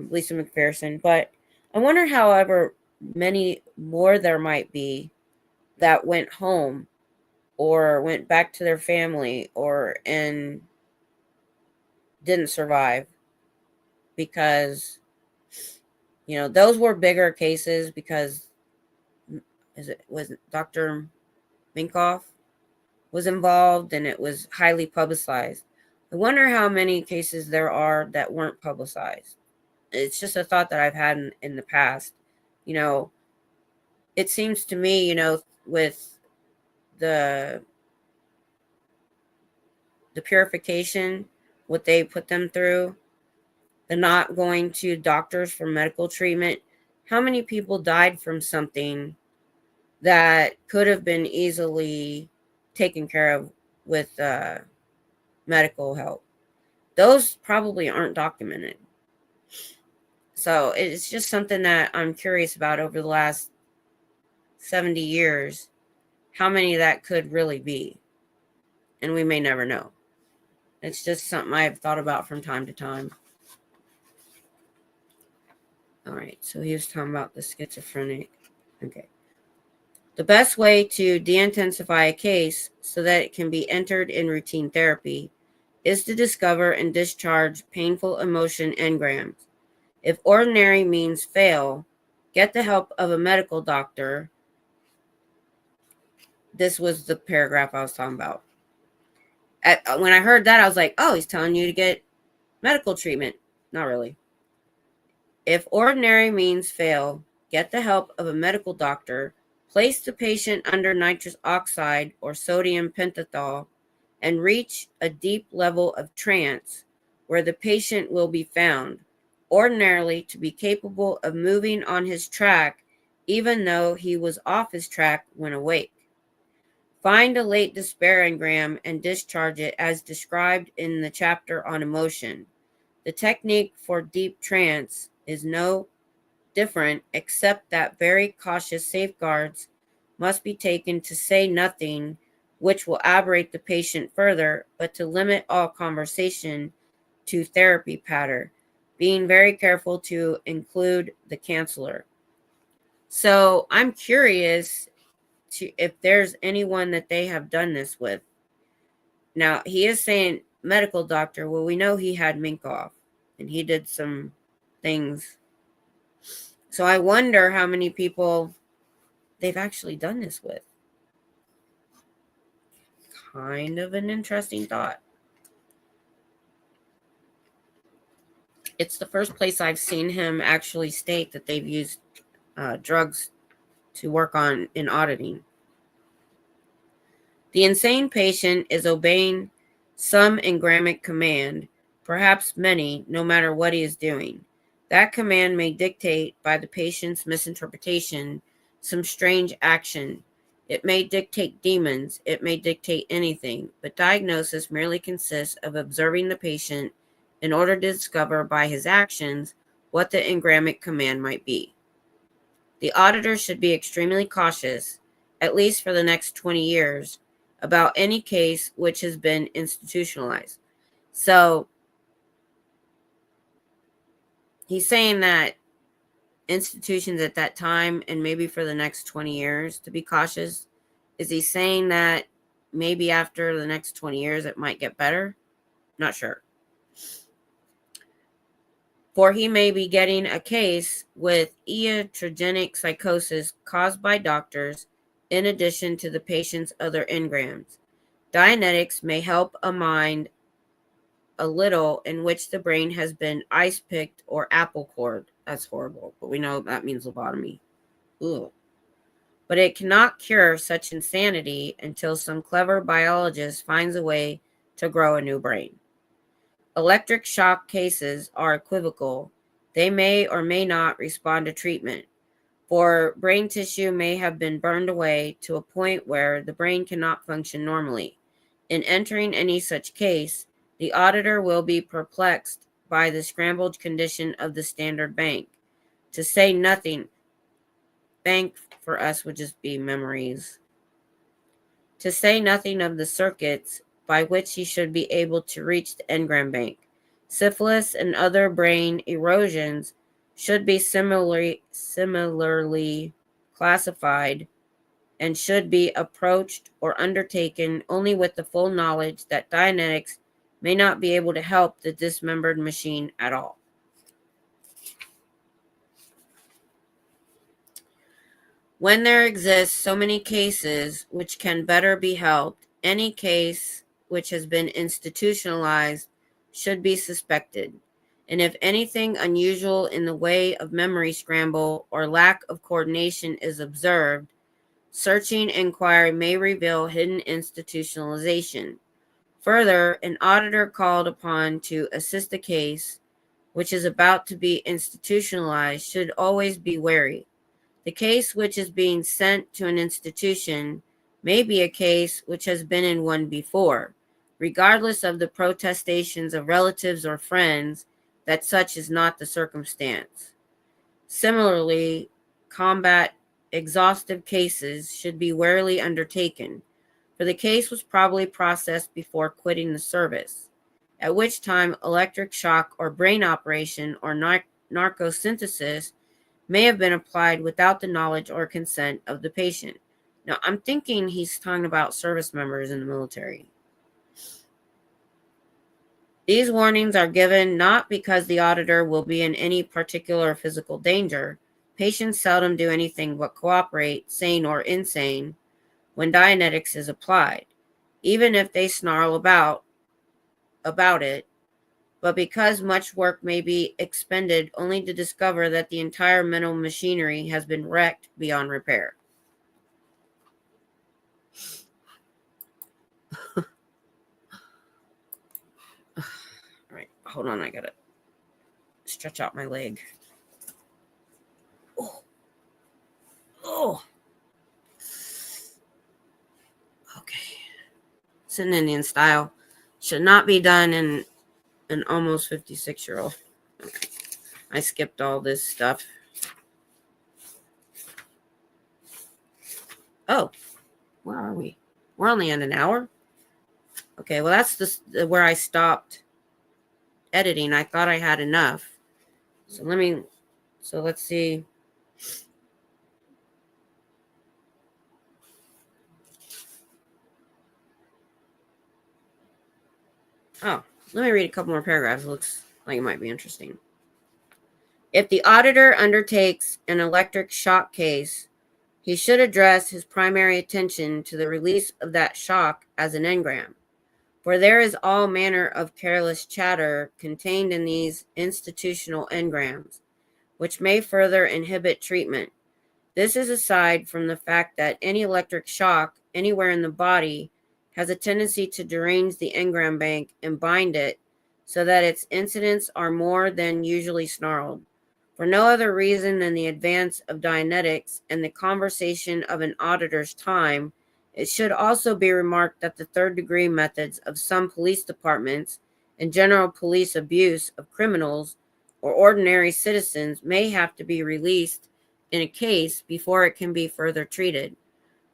Lisa McPherson, but I wonder, however, many more there might be that went home or went back to their family and didn't survive, because those were bigger cases, because was Dr. Minkoff was involved, and it was highly publicized. I wonder how many cases there are that weren't publicized. It's just a thought that I've had in the past. It seems to me, with the purification, what they put them through, the not going to doctors for medical treatment, how many people died from something that could have been easily taken care of with medical help? Those probably aren't documented. So it's just something that I'm curious about over the last 70 years, how many that could really be. And we may never know. It's just something I've thought about from time to time. All right, so he was talking about the schizophrenic. Okay. The best way to de-intensify a case so that it can be entered in routine therapy is to discover and discharge painful emotion engrams. If ordinary means fail, get the help of a medical doctor. This was the paragraph I was talking about. When I heard that, I was like, oh, he's telling you to get medical treatment. Not really. If ordinary means fail, get the help of a medical doctor. Place the patient under nitrous oxide or sodium pentothal and reach a deep level of trance where the patient will be found, ordinarily to be capable of moving on his track even though he was off his track when awake. Find a late despair engram and discharge it as described in the chapter on emotion. The technique for deep trance is no different, except that very cautious safeguards must be taken to say nothing which will aberrate the patient further, but to limit all conversation to therapy patter, being very careful to include the counselor. So I'm curious if there's anyone that they have done this with. Now, he is saying medical doctor. Well, we know he had Minkoff, and he did some things. So I wonder how many people they've actually done this with. Kind of an interesting thought. It's the first place I've seen him actually state that they've used drugs to work on in auditing. The insane patient is obeying some engramic command, perhaps many, no matter what he is doing. That command may dictate, by the patient's misinterpretation, some strange action. It may dictate demons. It may dictate anything, but diagnosis merely consists of observing the patient in order to discover by his actions what the engramic command might be. The auditor should be extremely cautious, at least for the next 20 years, about any case which has been institutionalized. So he's saying that institutions at that time and maybe for the next 20 years to be cautious. Is he saying that maybe after the next 20 years it might get better? Not sure. For he may be getting a case with iatrogenic psychosis caused by doctors in addition to the patient's other engrams. Dianetics may help a mind a little in which the brain has been ice-picked or apple-cored. That's horrible, but we know that means lobotomy. Ugh. But it cannot cure such insanity until some clever biologist finds a way to grow a new brain. Electric shock cases are equivocal. They may or may not respond to treatment, for brain tissue may have been burned away to a point where the brain cannot function normally. In entering any such case, the auditor will be perplexed by the scrambled condition of the standard bank. To say nothing, bank for us would just be memories. To say nothing of the circuits by which he should be able to reach the engram bank. Syphilis and other brain erosions should be similarly classified and should be approached or undertaken only with the full knowledge that Dianetics may not be able to help the dismembered machine at all. When there exist so many cases which can better be helped, any case which has been institutionalized should be suspected. And if anything unusual in the way of memory scramble or lack of coordination is observed, searching inquiry may reveal hidden institutionalization. Further, an auditor called upon to assist a case which is about to be institutionalized should always be wary. The case which is being sent to an institution may be a case which has been in one before, regardless of the protestations of relatives or friends that such is not the circumstance. Similarly, combat exhaustive cases should be warily undertaken, for the case was probably processed before quitting the service, at which time electric shock or brain operation or narcosynthesis may have been applied without the knowledge or consent of the patient. No, I'm thinking he's talking about service members in the military. These warnings are given not because the auditor will be in any particular physical danger. Patients seldom do anything but cooperate, sane or insane, when Dianetics is applied, even if they snarl about it, but because much work may be expended only to discover that the entire mental machinery has been wrecked beyond repair. All right, hold on, I gotta stretch out my leg. Oh. Okay. It's an Indian style. Should not be done in an almost 56-year-old. Okay. I skipped all this stuff. Oh, where are we? We're only at an hour. Okay, well that's where I stopped editing. I thought I had enough. So let's see. Oh, let me read a couple more paragraphs. It looks like it might be interesting. If the auditor undertakes an electric shock case, he should address his primary attention to the release of that shock as an engram. For there is all manner of careless chatter contained in these institutional engrams, which may further inhibit treatment. This is aside from the fact that any electric shock anywhere in the body has a tendency to derange the engram bank and bind it so that its incidents are more than usually snarled. For no other reason than the advance of Dianetics and the conversation of an auditor's time, it should also be remarked that the third-degree methods of some police departments and general police abuse of criminals or ordinary citizens may have to be released in a case before it can be further treated.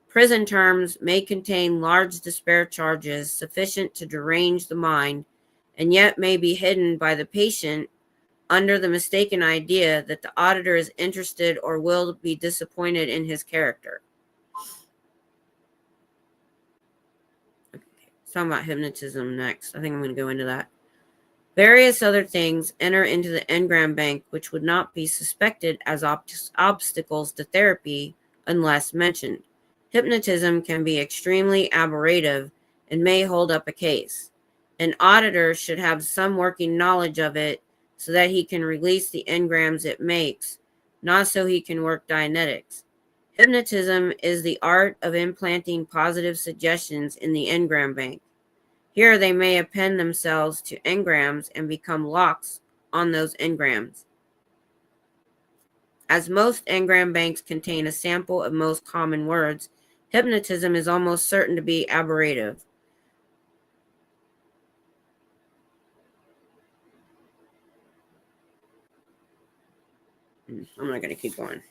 Prison terms may contain large despair charges sufficient to derange the mind, and yet may be hidden by the patient under the mistaken idea that the auditor is interested or will be disappointed in his character. Okay, talking about hypnotism next. I think I'm going to go into that. Various other things enter into the engram bank which would not be suspected as obstacles to therapy unless mentioned. Hypnotism can be extremely aberrative and may hold up a case. An auditor should have some working knowledge of it so that he can release the engrams it makes, not so he can work Dianetics. Hypnotism is the art of implanting positive suggestions in the engram bank. Here they may append themselves to engrams and become locks on those engrams. As most engram banks contain a sample of most common words, hypnotism is almost certain to be aberrative. I'm not going to keep going.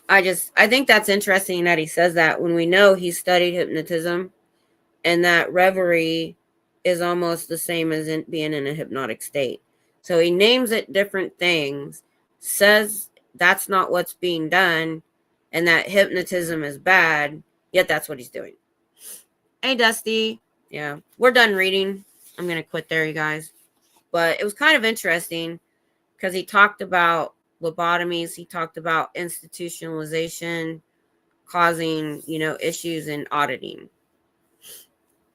I think that's interesting that he says that when we know he studied hypnotism and that reverie is almost the same as being in a hypnotic state. So he names it different things, says that's not what's being done, and that hypnotism is bad, yet that's what he's doing. Hey, Dusty. Yeah, we're done reading. I'm going to quit there, you guys. But it was kind of interesting because he talked about lobotomies. He talked about institutionalization causing, issues in auditing.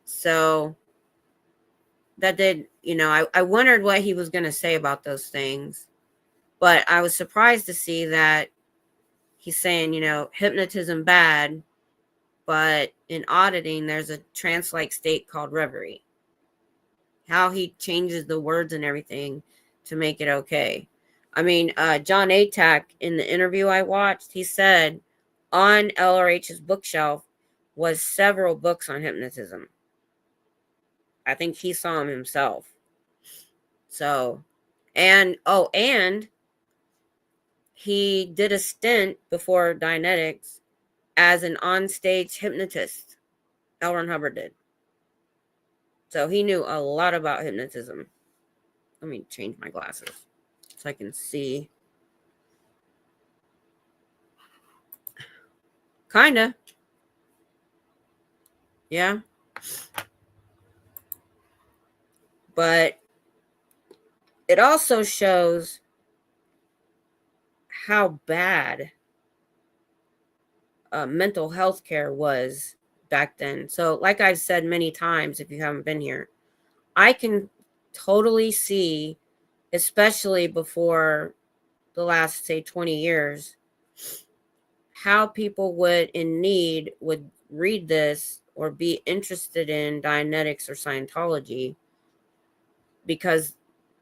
So that did, I wondered what he was going to say about those things. But I was surprised to see that he's saying, hypnotism bad, but in auditing, there's a trance-like state called reverie. How he changes the words and everything to make it okay. I mean, John Atack, in the interview I watched, he said on LRH's bookshelf was several books on hypnotism. I think he saw them himself. So, and he did a stint before Dianetics as an onstage hypnotist. L. Ron Hubbard did. So he knew a lot about hypnotism. Let me change my glasses so I can see. Kinda. Yeah. But it also shows how bad mental health care was back then. So, like I've said many times, if you haven't been here, I can totally see, especially before the last, say, 20 years, how people would in need would read this or be interested in Dianetics or Scientology, because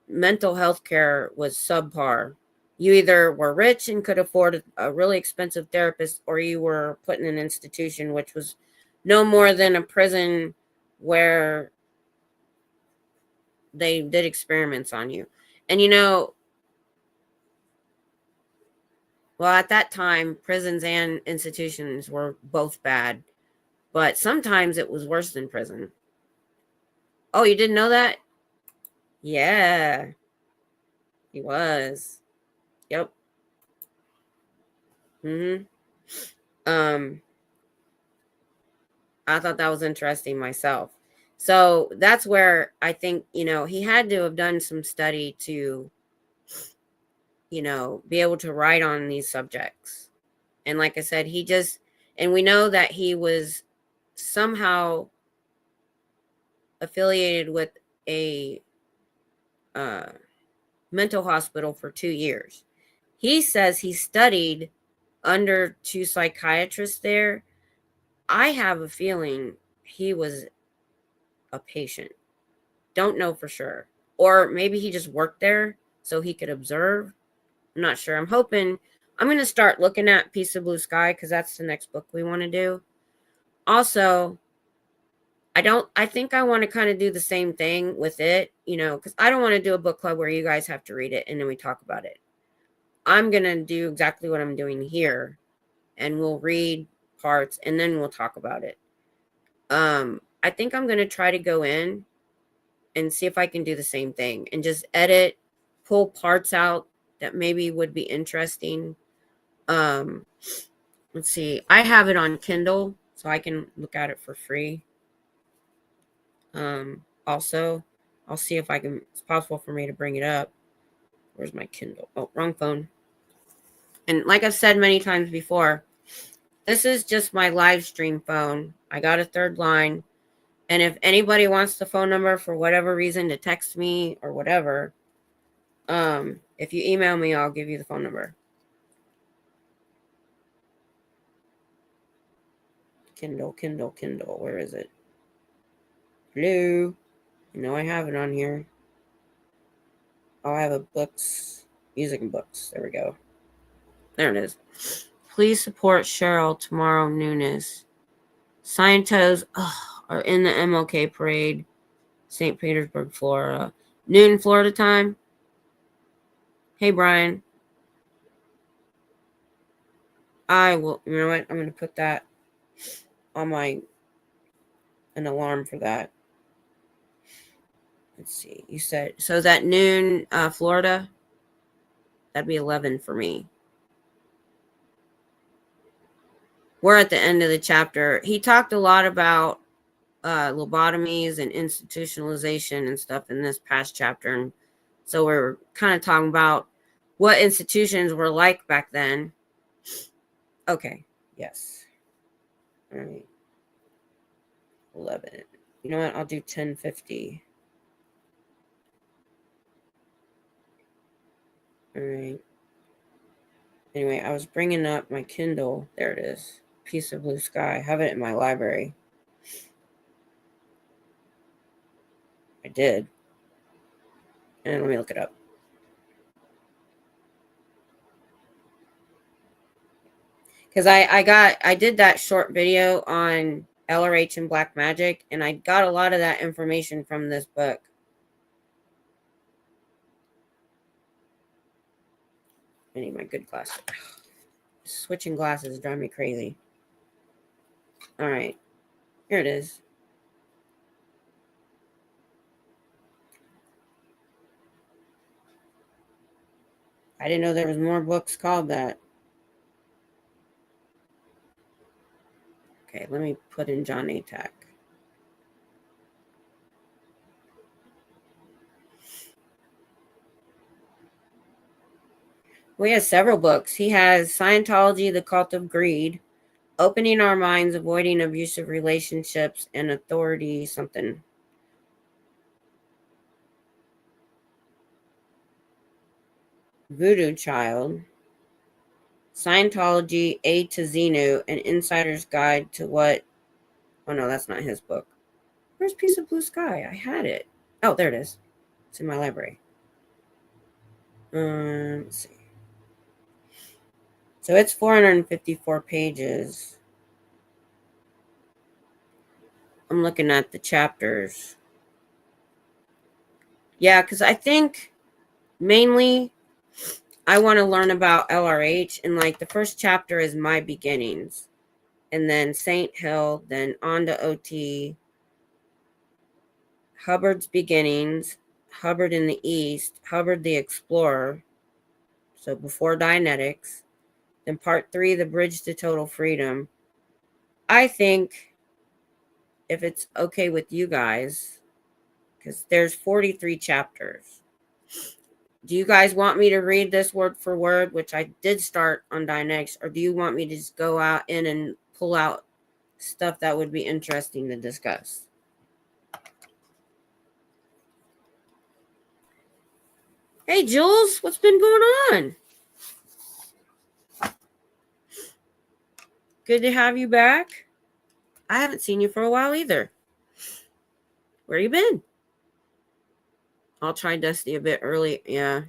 mental health care was subpar. You either were rich and could afford a really expensive therapist, or you were put in an institution, which was no more than a prison where they did experiments on you. And well, at that time, prisons and institutions were both bad, but sometimes it was worse than prison. Oh, you didn't know that? Yeah, he was. Yep. Hmm. Um, I thought that was interesting myself. So that's where I think, he had to have done some study to, be able to write on these subjects. And like I said, and we know that he was somehow affiliated with a uh, mental hospital for 2 years. He says he studied under two psychiatrists there. I have a feeling he was a patient. Don't know for sure. Or maybe he just worked there so he could observe. I'm not sure. I'm going to start looking at Piece of Blue Sky because that's the next book we want to do. Also, I think I want to kind of do the same thing with it, because I don't want to do a book club where you guys have to read it and then we talk about it. I'm going to do exactly what I'm doing here, and we'll read parts and then we'll talk about it. I think I'm going to try to go in and see if I can do the same thing and just edit, pull parts out that maybe would be interesting. Um, let's see. I have it on Kindle, so I can look at it for free. Also, I'll see if it's possible for me to bring it up. Where's my Kindle? Oh, wrong phone. And like I've said many times before, this is just my live stream phone. I got a third line. And if anybody wants the phone number for whatever reason to text me or whatever, if you email me, I'll give you the phone number. Kindle. Where is it? Hello? I have it on here. Oh, I have a books, music and books. There we go. There it is. Please support Cheryl tomorrow, Nunes. Scientos are in the MLK parade, St. Petersburg, Florida. Noon, Florida time. Hey, Brian. I will, you know what? I'm going to put that on an alarm for that. Let's see. You said, so is that noon, Florida? That'd be 11 for me. We're at the end of the chapter. He talked a lot about lobotomies and institutionalization and stuff in this past chapter. And so we're kind of talking about what institutions were like back then. Okay. Yes. All right. 11. You know what? I'll do 1050. All right. Anyway, I was bringing up my Kindle. There it is. Piece of Blue Sky. I have it in my library. I did. And let me look it up. Because I did that short video on LRH and Black Magic, and I got a lot of that information from this book. I need my good glasses. Switching glasses drive me crazy. All right. Here it is. I didn't know there was more books called that. Okay, let me put in John Atack. Well, he has several books. He has Scientology, The Cult of Greed, Opening Our Minds, Avoiding Abusive Relationships, and Authority something. Voodoo Child, Scientology, A to Xenu, An Insider's Guide to What... Oh, no, that's not his book. Where's Piece of Blue Sky? I had it. Oh, there it is. It's in my library. Let's see. So it's 454 pages. I'm looking at the chapters. Yeah, because I think mainly I want to learn about LRH, and like the first chapter is my beginnings, and then Saint Hill, then on to OT, Hubbard's beginnings, Hubbard in the East, Hubbard the Explorer, so before Dianetics, then part 3, the bridge to total freedom. I think if it's okay with you guys, because there's 43 chapters. Do you guys want me to read this word for word, which I did start on Dianetics, or do you want me to just go out in and pull out stuff that would be interesting to discuss? Hey, Jules, what's been going on? Good to have you back. I haven't seen you for a while either. Where you been? I'll try Dusty a bit early, yeah.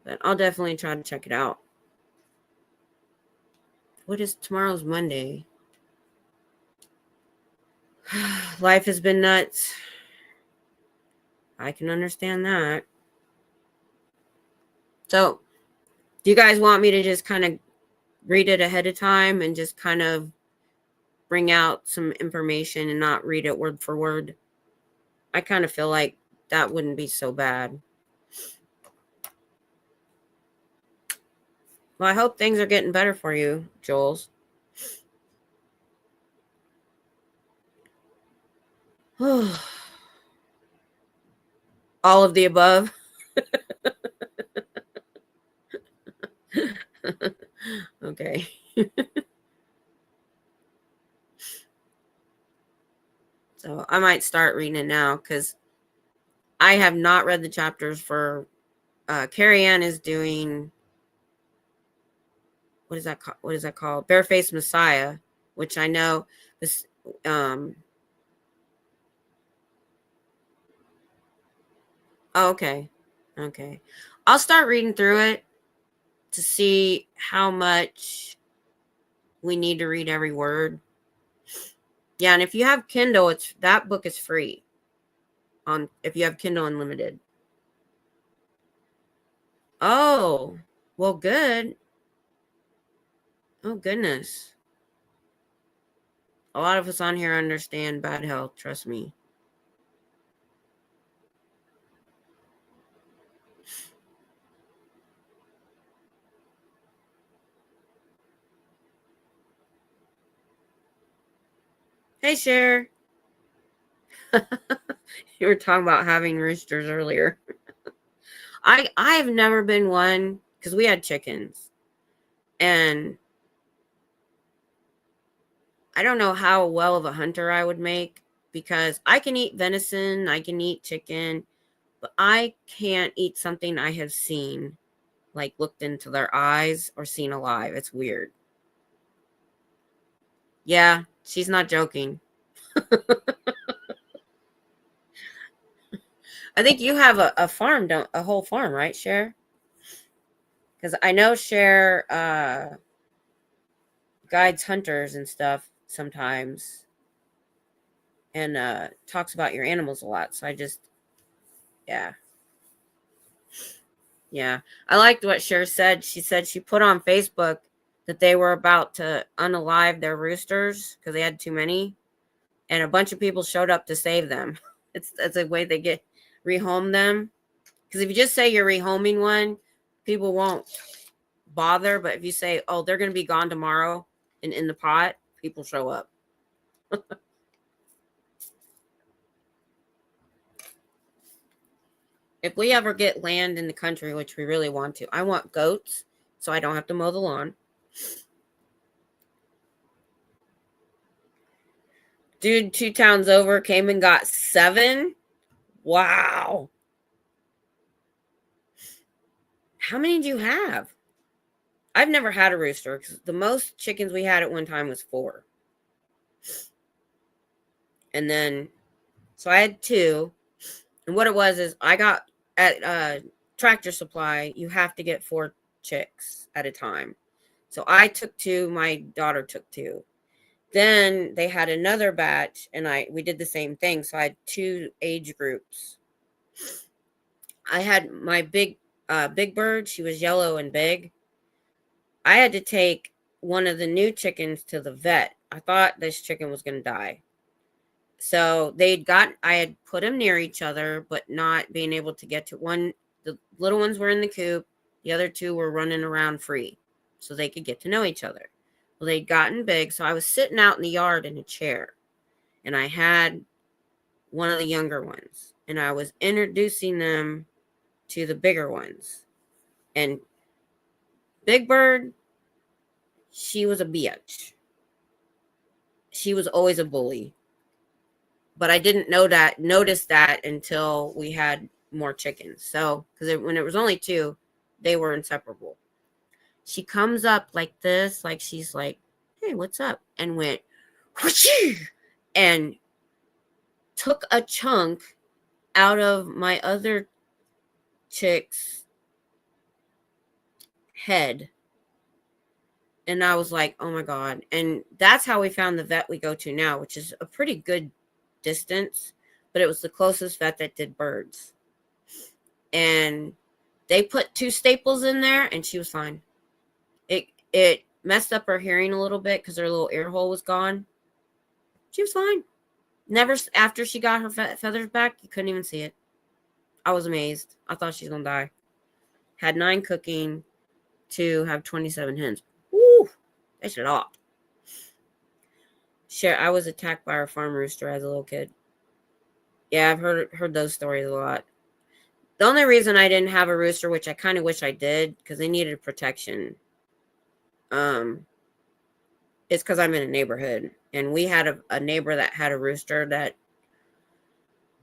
But I'll definitely try to check it out. What is tomorrow's Monday? Life has been nuts. I can understand that. So, do you guys want me to just kind of read it ahead of time and just kind of bring out some information and not read it word for word? I kind of feel like that wouldn't be so bad. Well, I hope things are getting better for you, Jules. All of the above. Okay. So I might start reading it now because I have not read the chapters for Carrie Ann is doing, what is that called? Barefaced Messiah, which I know this oh, okay. Okay. I'll start reading through it to see how much we need to read every word. Yeah, and if you have Kindle, that book is free if you have Kindle Unlimited. Oh, well, good. Oh, goodness. A lot of us on here understand bad health, trust me. Hey, Cher. You were talking about having roosters earlier. I've never been one because we had chickens, and I don't know how well of a hunter I would make because I can eat venison, I can eat chicken, but I can't eat something I have seen, like looked into their eyes or seen alive. It's weird. Yeah, she's not joking. I think you have a farm, a whole farm, right, Cher? Because I know Cher guides hunters and stuff sometimes, and talks about your animals a lot. So yeah. I liked what Cher said. She said she put on Facebook that they were about to unalive their roosters because they had too many, and a bunch of people showed up to save them. It's a way they rehome them. Because if you just say you're rehoming one, people won't bother. But if you say, oh, they're going to be gone tomorrow and in the pot, people show up. If we ever get land in the country, which we really want to, I want goats so I don't have to mow the lawn. Dude, 2 towns over came and got 7. Wow. How many do you have? I've never had a rooster because the most chickens we had at one time was 4. And then, so I had 2. And what it was is I got at Tractor Supply, you have to get 4 chicks at a time. So I took 2, my daughter took 2. Then they had another batch and we did the same thing. So I had 2 age groups. I had my big bird, she was yellow and big. I had to take one of the new chickens to the vet. I thought this chicken was going to die. So I had put them near each other, but not being able to get to one. The little ones were in the coop. The other 2 were running around free so they could get to know each other. Well, they'd gotten big. So I was sitting out in the yard in a chair and I had one of the younger ones and I was introducing them to the bigger ones. And Big Bird, she was a bitch. She was always a bully. But I didn't notice that until we had more chickens. So, because when it was only 2, they were inseparable. She comes up like this, like she's like, "Hey, what's up?" And went, whooshie, and took a chunk out of my other chick's head. And I was like, oh my God. And that's how we found the vet we go to now, which is a pretty good distance, but it was the closest vet that did birds. And they put 2 staples in there and she was fine. It messed up her hearing a little bit because her little ear hole was gone. She was fine. Never, after she got her feathers back, you couldn't even see it. I was amazed. I thought she was going to die. Had 9 cooking to have 27 hens. Woo! That's a lot. I was attacked by our farm rooster as a little kid. Yeah, I've heard those stories a lot. The only reason I didn't have a rooster, which I kind of wish I did, because they needed protection, is because I'm in a neighborhood. And we had a neighbor that had a rooster that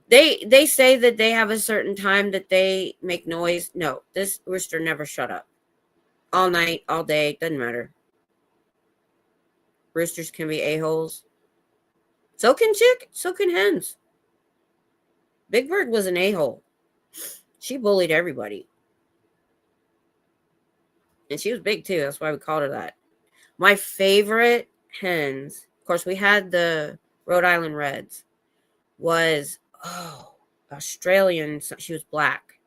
they say that they have a certain time that they make noise. No, this rooster never shut up. All night, all day, doesn't matter. Roosters can be a-holes. So can hens. Big Bird was an a-hole. She bullied everybody. And she was big too. That's why we called her that. My favorite hens, of course, we had the Rhode Island Reds, was, Australian. She was black.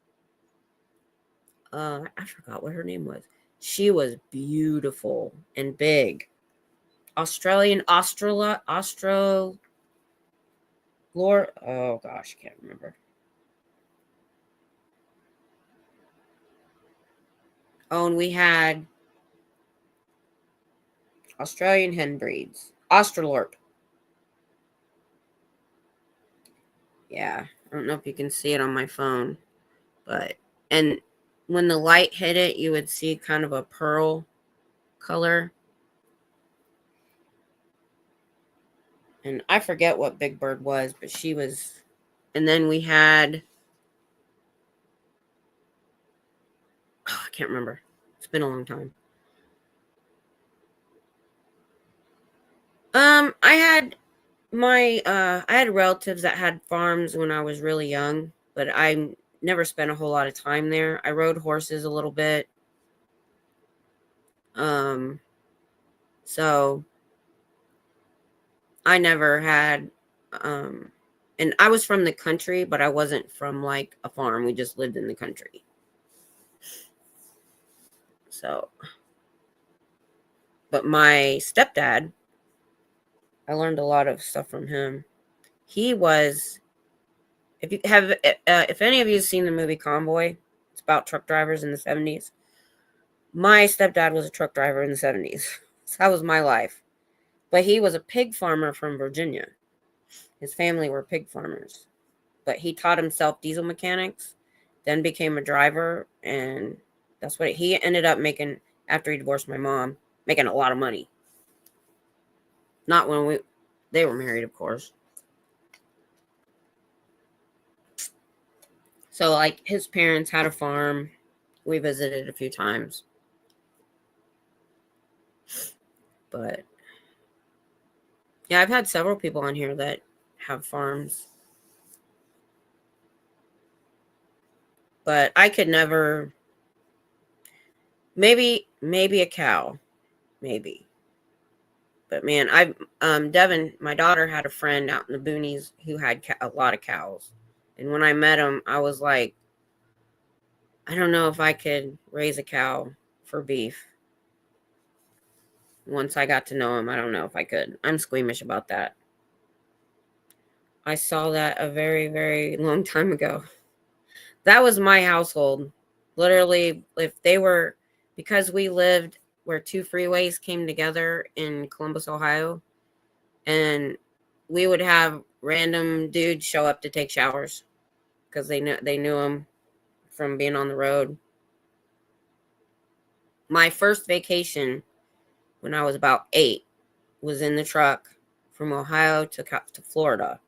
I forgot what her name was. She was beautiful and big. Australian oh gosh, I can't remember. Oh, and we had Australian hen breeds. Australorp. Yeah, I don't know if you can see it on my phone, and when the light hit it, you would see kind of a pearl color. And I forget what Big Bird was, but she was. And then we had, I can't remember. It's been a long time. I had relatives that had farms when I was really young, but I never spent a whole lot of time there. I rode horses a little bit. So I never had, and I was from the country, but I wasn't from like a farm. We just lived in the country. So, but my stepdad, I learned a lot of stuff from him. He was, if any of you have seen the movie Convoy, it's about truck drivers in the 70s. My stepdad was a truck driver in the 70s. So that was my life. But he was a pig farmer from Virginia. His family were pig farmers. But he taught himself diesel mechanics. then became a driver, and that's what he ended up making after he divorced my mom, making a lot of money. Not when they were married, of course. So, like, his parents had a farm. We visited a few times. But, yeah, I've had several people on here that have farms. But I could never... Maybe a cow. Maybe. But, man, Devin, my daughter, had a friend out in the boonies who had a lot of cows. And when I met him, I was like, I don't know if I could raise a cow for beef. Once I got to know him, I don't know if I could. I'm squeamish about that. I saw that a very, very long time ago. That was my household. Literally, if they were, because we lived where 2 freeways came together in Columbus, Ohio, and we would have random dudes show up to take showers because they knew him from being on the road. My first vacation when I was about 8 was in the truck from Ohio to Florida.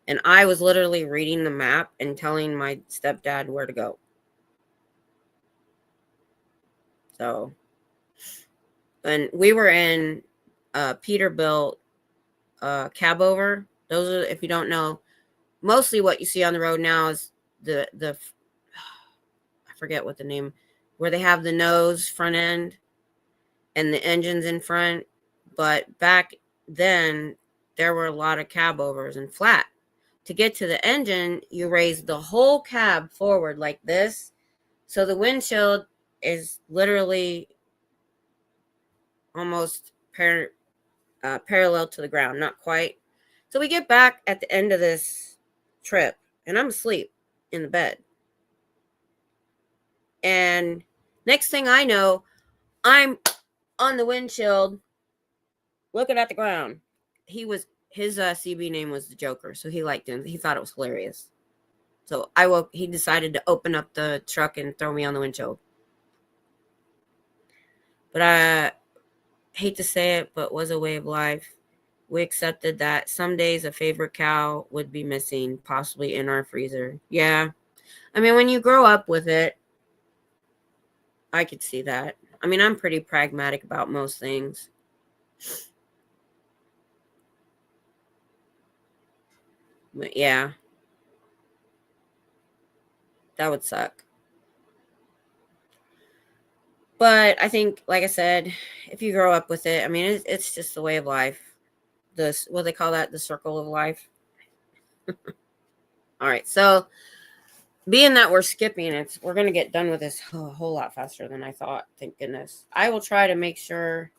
And I was literally reading the map and telling my stepdad where to go. So, and we were in Peterbilt cab over. Those are, if you don't know, mostly what you see on the road now is the I forget what the name, where they have the nose front end and the engines in front. But back then, there were a lot of cab overs and flat. To get to the engine, you raise the whole cab forward like this. So the windshield is literally almost parallel to the ground. Not quite. So we get back at the end of this trip, and I'm asleep in the bed. And next thing I know, I'm on the windshield looking at the ground. His CB name was the Joker, so he liked him. He thought it was hilarious. So he decided to open up the truck and throw me on the windshield. But I hate to say it, but was a way of life. We accepted that some days a favorite cow would be missing, possibly in our freezer. Yeah. I mean, when you grow up with it, I could see that. I mean, I'm pretty pragmatic about most things. But yeah, that would suck. But I think, like I said, if you grow up with it, I mean, it's just the way of life. What they call that, the circle of life. All right, so being that we're skipping it, we're going to get done with this a whole lot faster than I thought. Thank goodness. I will try to make sure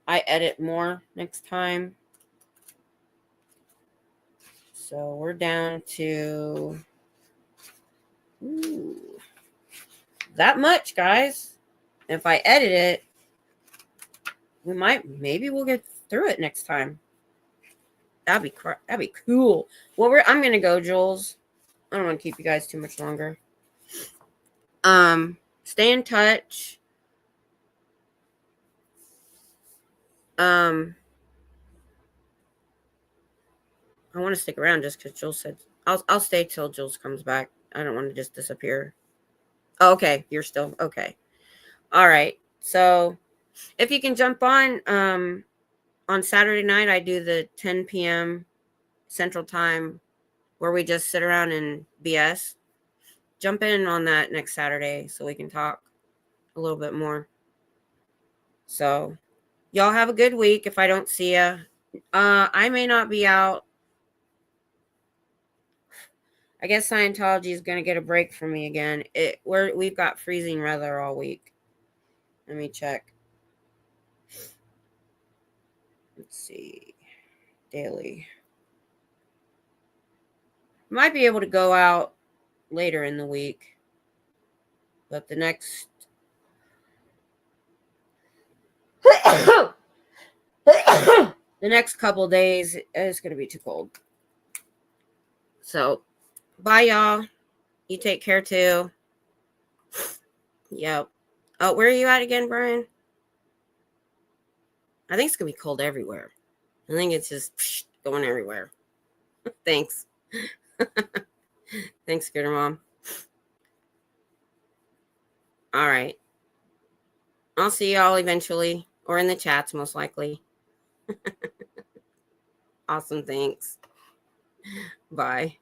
I edit more next time. So we're down to that much, guys. If I edit it, maybe we'll get through it next time. That'd be cool. Well, I'm gonna go, Jules. I don't want to keep you guys too much longer. Stay in touch. I want to stick around just because Jules said I'll stay till Jules comes back. I don't want to just disappear. Oh, okay, you're still okay. All right. So if you can jump on Saturday night, I do the 10 p.m. Central Time where we just sit around and BS. Jump in on that next Saturday so we can talk a little bit more. So y'all have a good week. If I don't see you, I may not be out. I guess Scientology is going to get a break from me again. We've got freezing weather all week. Let me check. Let's see. Daily. Might be able to go out later in the week. But the next couple days, it's going to be too cold. So Bye, y'all. You take care too. Yep. Oh, where are you at again, Brian? I think it's going to be cold everywhere. I think it's just going everywhere. Thanks. Thanks, Scooter Mom. All right. I'll see y'all eventually, or in the chats, most likely. Awesome. Thanks. Bye.